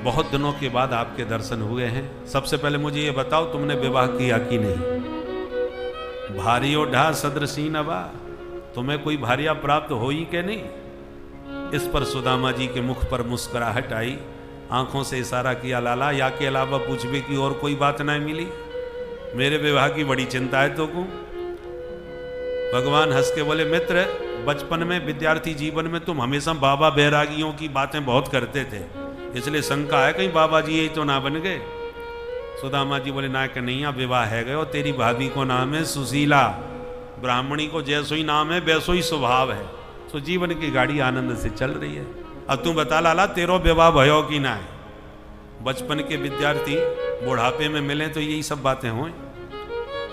बहुत दिनों के बाद आपके दर्शन हुए हैं। सबसे पहले मुझे ये बताओ, तुमने विवाह किया कि नहीं। भार्योढ़ा सदृशीनवा, तुम्हें कोई भार्या प्राप्त हुई कि नहीं। इस पर सुदामा जी के मुख पर मुस्कुराहट आई, आंखों से इशारा किया, लाला या के अलावा पूछबे की और कोई बात नहीं मिली। मेरे विवाह की बड़ी चिंता है तो को। भगवान हंस के बोले, मित्र बचपन में विद्यार्थी जीवन में तुम हमेशा बाबा बैरागियों की बातें बहुत करते थे, इसलिए शंका है कहीं बाबा जी यही तो ना बन गए। सुदामा जी बोले, ना कि नहीं, अब विवाह है गए और तेरी भाभी को नाम है सुशीला। ब्राह्मणी को जैसो ही नाम है वैसो ही स्वभाव है। तो जीवन की गाड़ी आनंद से चल रही है। अब तू बता लाला, तेरो विवाह भयो कि ना है। बचपन के विद्यार्थी बुढ़ापे में मिले तो यही सब बातें हों।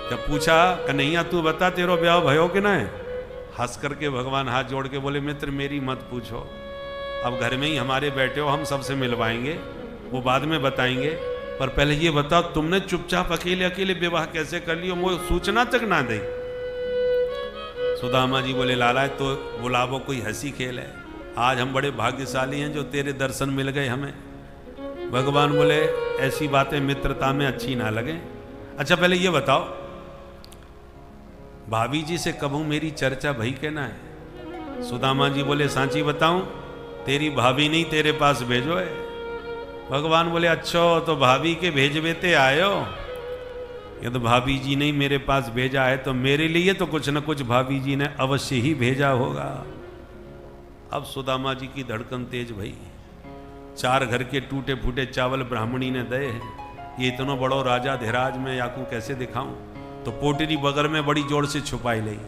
जब पूछा कन्हैया तू बता तेरो ब्याह भयो कि ना है, हंस करके भगवान हाथ जोड़ के बोले, मित्र मेरी मत पूछो, अब घर में ही हमारे बैठे हो, हम सबसे मिलवाएंगे, वो बाद में बताएंगे। पर पहले ये बताओ, तुमने चुपचाप अकेले अकेले विवाह कैसे कर लियो, वो सूचना तक ना दे। सुदामा जी बोले, लाला तो बुलावो, कोई हंसी खेल है। आज हम बड़े भाग्यशाली हैं जो तेरे दर्शन मिल गए हमें। भगवान बोले, ऐसी बातें मित्रता में अच्छी ना लगे। अच्छा पहले ये बताओ, भाभी जी से कबू मेरी चर्चा भई के ना है। सुदामा जी बोले, सांची बताऊं, तेरी भाभी नहीं तेरे पास भेजो है। भगवान बोले, अच्छा तो भाभी के भेजवेते आयो। ये तो भाभी जी ने मेरे पास भेजा है तो मेरे लिए तो कुछ न कुछ भाभी जी ने अवश्य ही भेजा होगा। अब सुदामा जी की धड़कन तेज भई। 4 घर के टूटे फूटे चावल ब्राह्मणी ने दे हैं, ये इतना बड़ो राजा धीराज में याकू कैसे दिखाऊं। तो पोटरी बगर में बड़ी जोर से छुपाई ली।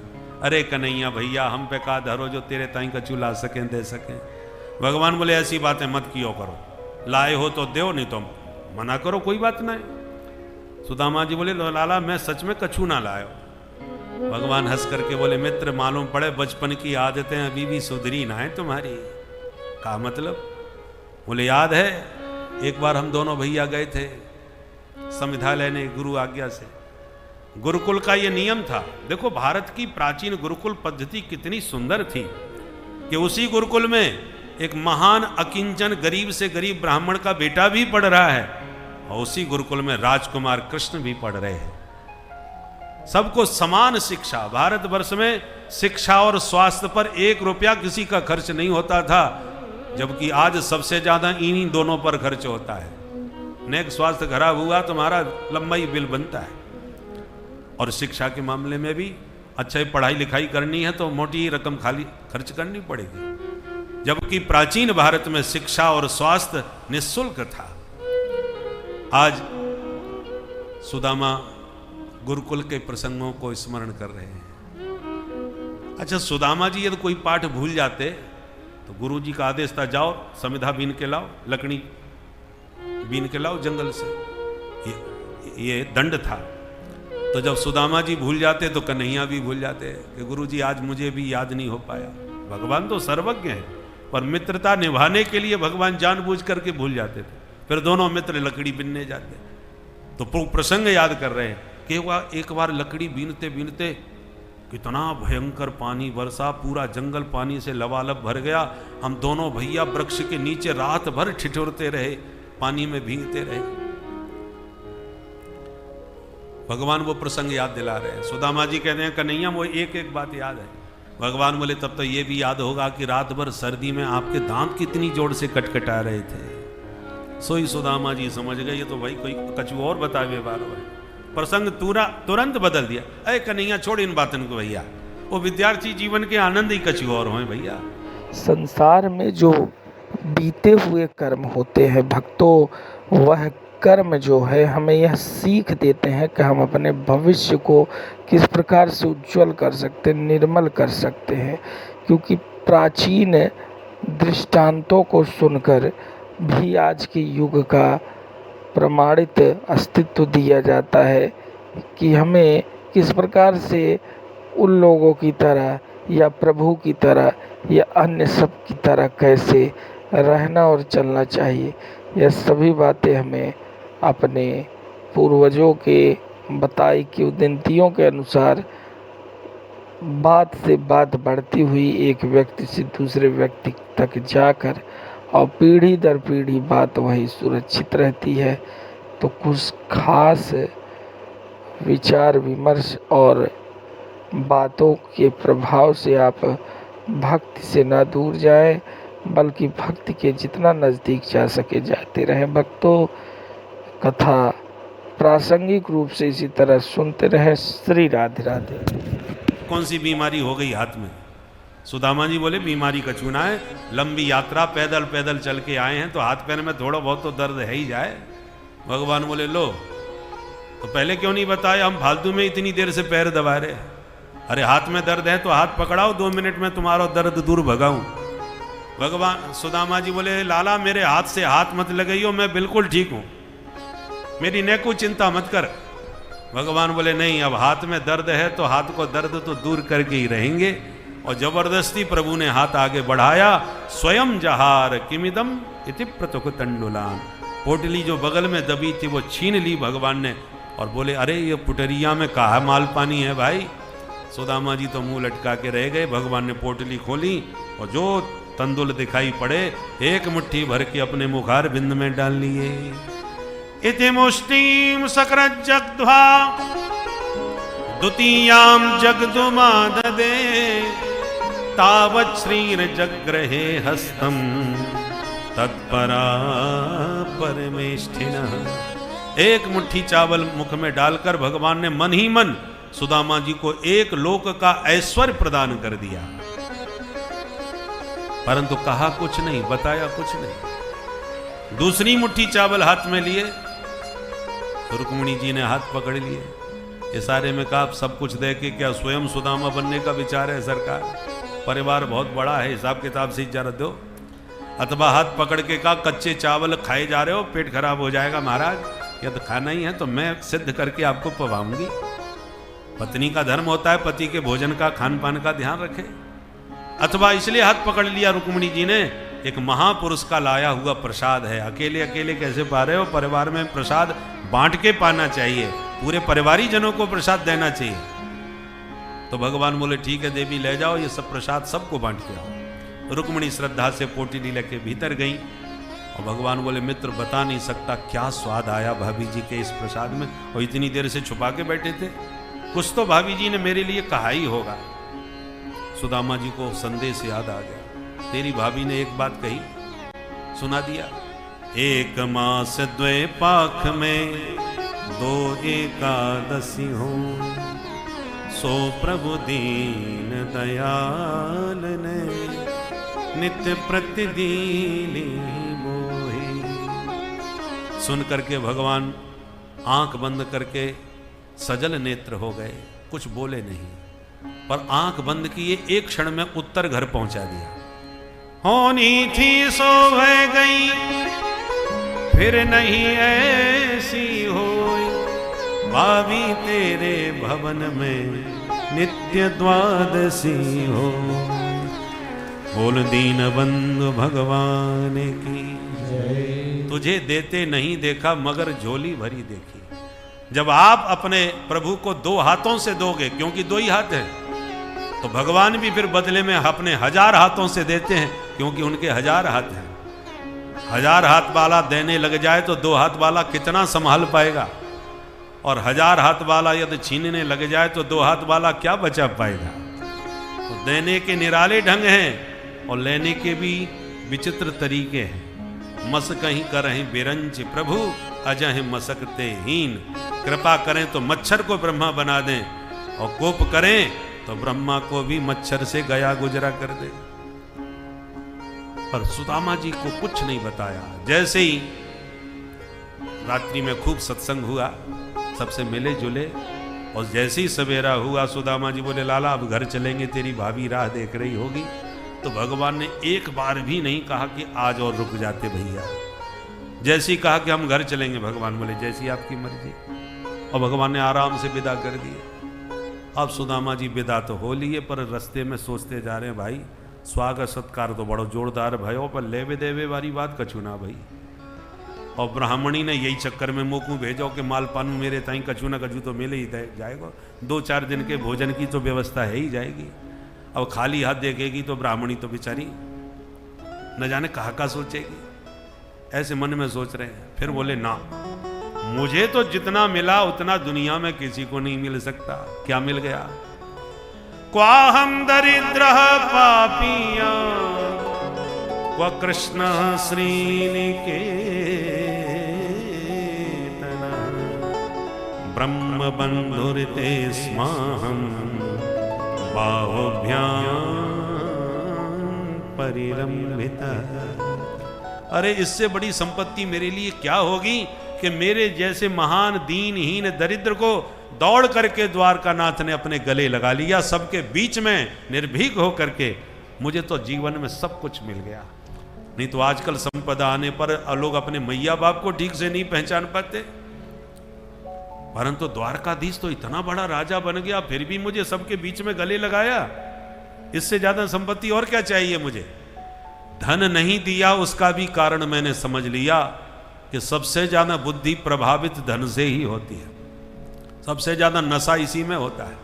अरे कन्हैया भैया, हम पे का धरो जो तेरे ताई कचू ला सकें दे सकें। भगवान बोले, ऐसी बातें मत कियो करो, लाए हो तो दो, नहीं तो मना करो, कोई बात नहीं। सुदामा जी बोले, लाला मैं सच में कछू ना लायो। भगवान हंस करके बोले, मित्र मालूम पड़े बचपन की आदतें अभी भी सुधरी ना है तुम्हारी। का मतलब? बोले, याद है एक बार हम दोनों भैया गए थे संविधा लेने गुरु आज्ञा से। गुरुकुल का ये नियम था। देखो भारत की प्राचीन गुरुकुल पद्धति कितनी सुंदर थी कि उसी गुरुकुल में एक महान अकिंचन गरीब से गरीब ब्राह्मण का बेटा भी पढ़ रहा है और उसी गुरुकुल में राजकुमार कृष्ण भी पढ़ रहे हैं। सबको समान शिक्षा। भारतवर्ष में शिक्षा और स्वास्थ्य पर 1 रुपया किसी का खर्च नहीं होता था, जबकि आज सबसे ज्यादा इन्हीं दोनों पर खर्च होता है। नेक स्वास्थ्य खराब हुआ तुम्हारा लंबा ही बिल बनता है। और शिक्षा के मामले में भी अच्छा ही पढ़ाई लिखाई करनी है तो मोटी रकम खाली खर्च करनी पड़ेगी, जबकि प्राचीन भारत में शिक्षा और स्वास्थ्य निःशुल्क था। आज सुदामा गुरुकुल के प्रसंगों को स्मरण कर रहे हैं। अच्छा, सुदामा जी यदि कोई पाठ भूल जाते तो गुरु जी का आदेश था, जाओ समिधा बीन के लाओ, लकड़ी बीन के लाओ जंगल से, ये दंड था। तो जब सुदामा जी भूल जाते तो कन्हैया भी भूल जाते कि गुरु जी आज मुझे भी याद नहीं हो पाया। भगवान तो सर्वज्ञ हैं, पर मित्रता निभाने के लिए भगवान जानबूझ करके भूल जाते थे। फिर दोनों मित्र लकड़ी बीनने जाते, तो प्रसंग याद कर रहे हैं कि एक बार लकड़ी बीनते बीनते कितना भयंकर पानी बरसा, पूरा जंगल पानी से लबालब भर गया। हम दोनों भैया वृक्ष के नीचे रात भर ठिठुरते रहे, पानी में भीगते रहे। भगवान वो प्रसंग याद दिला रहे हैं। सुदामा जी कहते हैं कन्हैया वो एक एक बात याद है। भगवान बोले तब तो ये भी याद होगा कि रात भर सर्दी में आपके दांत कितनी जोर से कटकटा रहे थे। सोई सुदामा जी समझ गए ये तो भाई कोई कछु और बतावे बार बार। प्रसंग तुरंत बदल दिया। अरे कन्हैया छोड़ इन बातों को भैया, वो विद्यार्थी जीवन के आनंद ही कछु और हों भैया। संसार में जो बीते हुए कर्म होते हैं भक्तों, वह कर्म जो है हमें यह सीख देते हैं कि हम अपने भविष्य को किस प्रकार से उज्जवल कर सकते हैं, निर्मल कर सकते हैं। क्योंकि प्राचीन दृष्टांतों को सुनकर भी आज के युग का प्रमाणित अस्तित्व दिया जाता है कि हमें किस प्रकार से उन लोगों की तरह या प्रभु की तरह या अन्य सब की तरह कैसे रहना और चलना चाहिए। यह सभी बातें हमें अपने पूर्वजों के बताई किंवदंतियों के अनुसार बात से बात बढ़ती हुई एक व्यक्ति से दूसरे व्यक्ति तक जाकर और पीढ़ी दर पीढ़ी बात वही सुरक्षित रहती है। तो कुछ खास विचार विमर्श और बातों के प्रभाव से आप भक्ति से ना दूर जाएं, बल्कि भक्ति के जितना नज़दीक जा सके जाते रहें। भक्तों, कथा प्रासंगिक रूप से इसी तरह सुनते रहें। श्री राधे राधे। कौन सी बीमारी हो गई हाथ में? सुदामा जी बोले बीमारी का चूना है, लंबी यात्रा पैदल पैदल चल के आए हैं तो हाथ पैर में थोड़ा बहुत तो दर्द है ही जाए। भगवान बोले लो, तो पहले क्यों नहीं बताया, हम फालतू में इतनी देर से पैर दबा रहे। अरे हाथ में दर्द है तो हाथ पकड़ाओ, 2 मिनट में तुम्हारा दर्द दूर भगाऊं। भगवान सुदामा जी बोले लाला मेरे हाथ से हाथ मत लगाइयो, मैं बिल्कुल ठीक हूं, मेरी न को चिंता मत कर। भगवान बोले नहीं, अब हाथ में दर्द है तो हाथ को दर्द तो दूर करके ही रहेंगे। और जबरदस्ती प्रभु ने हाथ आगे बढ़ाया। स्वयं जहार किमिदम इति प्रतुक तंडुलान, पोटली जो बगल में दबी थी वो छीन ली भगवान ने और बोले अरे ये पुटरिया में कहा माल पानी है भाई। सुदामा जी तो मुंह लटका के रह गए। भगवान ने पोटली खोली और जो तंदुल दिखाई पड़े एक मुट्ठी भर के अपने मुखार बिंद में डाल लिए। इति मुष्टिम सकृज्जग्ध्वा द्वितीयाम जगदुमाददे तावत् श्रीर्जग्रहे हस्तम तत्परा परमेष्ठिनः। एक मुट्ठी चावल मुख में डालकर भगवान ने मन ही मन सुदामा जी को एक लोक का ऐश्वर्य प्रदान कर दिया, परंतु कहा कुछ नहीं, बताया कुछ नहीं। दूसरी मुट्ठी चावल हाथ में लिए तो रुक्मिणी जी ने हाथ पकड़ लिए। ये सारे में कहा सब कुछ दे के क्या स्वयं सुदामा बनने का विचार है सरकार? परिवार बहुत बड़ा है, हिसाब किताब से जरा दो। अथवा हाथ पकड़ के कहा कच्चे चावल खाए जा रहे हो, पेट खराब हो जाएगा महाराज, या तो खाना ही है तो मैं सिद्ध करके आपको पवाऊंगी। पत्नी का धर्म होता है पति के भोजन का खान पान का ध्यान रखे। अथवा इसलिए हाथ पकड़ लिया रुक्मिणी जी ने, एक महापुरुष का लाया हुआ प्रसाद है, अकेले अकेले कैसे पा रहे हो, परिवार में प्रसाद बांट के पाना चाहिए, पूरे परिवारी जनों को प्रसाद देना चाहिए। तो भगवान बोले ठीक है देवी ले जाओ, ये सब प्रसाद सबको बांट के आओ। रुक्मिणी श्रद्धा से पोटली लेके भीतर गई और भगवान बोले मित्र बता नहीं सकता क्या स्वाद आया भाभी जी के इस प्रसाद में, और इतनी देर से छुपा के बैठे थे, कुछ तो भाभी जी ने मेरे लिए कहा ही होगा। सुदामा जी को संदेश याद आ गया, तेरी भाभी ने एक बात कही, सुना दिया। एक मास द्वे पाख में 2 एकादशी हो, सो प्रभु दीन दयाल ने नित्य प्रतिदीन मोहे। सुन करके भगवान आंख बंद करके सजल नेत्र हो गए, कुछ बोले नहीं। पर आंख बंद किए, एक क्षण में उत्तर घर पहुंचा दिया। होनी थी सो भय गई, फिर नहीं ऐसी होई, भाभी तेरे भवन में नित्य द्वादशी हो। बोल दीन बंधु भगवान की, तुझे देते नहीं देखा मगर झोली भरी देखी। जब आप अपने प्रभु को 2 हाथों से दोगे, क्योंकि 2 ही हाथ हैं, तो भगवान भी फिर बदले में अपने 1000 हाथों से देते हैं, क्योंकि उनके 1000 हाथ हैं। 1000 हाथ वाला देने लग जाए तो 2 हाथ वाला कितना संभाल पाएगा, और 1000 हाथ वाला यदि छीनने लग जाए तो 2 हाथ वाला क्या बचा पाएगा। तो देने के निराले ढंग हैं और लेने के भी विचित्र तरीके हैं। मस कहीं करहीं बिरंच प्रभु, अजह मसकते हीन। कृपा करें तो मच्छर को ब्रह्मा बना दें, और कोप करें तो ब्रह्मा को भी मच्छर से गया गुजरा कर दे। पर सुदामा जी को कुछ नहीं बताया। जैसे ही रात्रि में खूब सत्संग हुआ, सबसे मिले जुले, और जैसे ही सवेरा हुआ सुदामा जी बोले, लाला अब घर चलेंगे, तेरी भाभी राह देख रही होगी। तो भगवान ने एक बार भी नहीं कहा कि आज और रुक जाते भैया। जैसे ही कहा कि हम घर चलेंगे, भगवान बोले जैसी आपकी मर्जी, और भगवान ने आराम से विदा कर दिया। अब सुदामा जी विदा तो हो लिए, पर रास्ते में सोचते जा रहे हैं, भाई स्वागत सत्कार तो बड़ो जोरदार भयो, पर लेवे देवे वाली बात कछु ना भाई। और ब्राह्मणी ने यही चक्कर में मोकू भेजो कि माल पानू मेरे ताई कछु ना कछु तो मिले ही जाएगा, 2-4 दिन के भोजन की तो व्यवस्था है ही जाएगी। अब खाली हाथ देखेगी तो ब्राह्मणी तो बेचारी न जाने कहाँ का सोचेगी, ऐसे मन में सोच रहे हैं। फिर बोले ना, मुझे तो जितना मिला उतना दुनिया में किसी को नहीं मिल सकता। क्या मिल गया? क्वाहम दरिद्र पापिया क्व कृष्ण श्रीनिकेतन, ब्रह्म बंधुरिते स्माहम बाहुभ्याम परिरंभिता। अरे इससे बड़ी संपत्ति मेरे लिए क्या होगी कि मेरे जैसे महान दीनहीन दरिद्र को दौड़ करके द्वारकानाथ ने अपने गले लगा लिया, सबके बीच में निर्भीक होकर के। मुझे तो जीवन में सब कुछ मिल गया। नहीं तो आजकल संपदा आने पर लोग अपने मैया बाप को ठीक से नहीं पहचान पाते, परंतु द्वारकाधीश तो इतना बड़ा राजा बन गया, फिर भी मुझे सबके बीच में गले लगाया। इससे ज्यादा संपत्ति और क्या चाहिए मुझे? धन नहीं दिया उसका भी कारण मैंने समझ लिया कि सबसे ज्यादा बुद्धि प्रभावित धन से ही होती है, सबसे ज्यादा नशा इसी में होता है।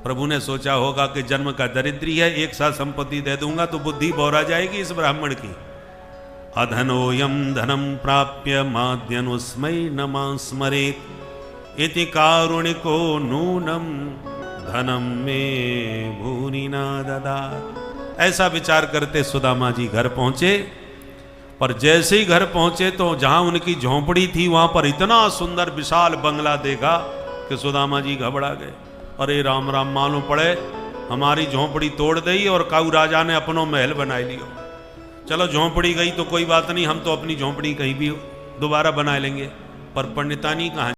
प्रभु ने सोचा होगा कि जन्म का दरिद्री है, एक साथ संपत्ति दे दूंगा तो बुद्धि बौरा जाएगी इस ब्राह्मण की। अधनोयम धनम प्राप्य माद्यनुस्मै नमा स्मरेत इति कारुणिको नूनम धनम में भूरि ना ददात। ऐसा विचार करते सुदामा जी घर पहुंचे, पर जैसे ही घर पहुंचे तो जहां उनकी झोंपड़ी थी वहां पर इतना सुंदर विशाल बंगला देखा कि सुदामा जी घबरा गए। अरे राम राम, मालूम पड़े हमारी झोंपड़ी तोड़ दी और काऊ राजा ने अपनो महल बना लियो। चलो झोंपड़ी गई तो कोई बात नहीं, हम तो अपनी झोंपड़ी कहीं भी दोबारा बना लेंगे। पर पंडितानी कहाँ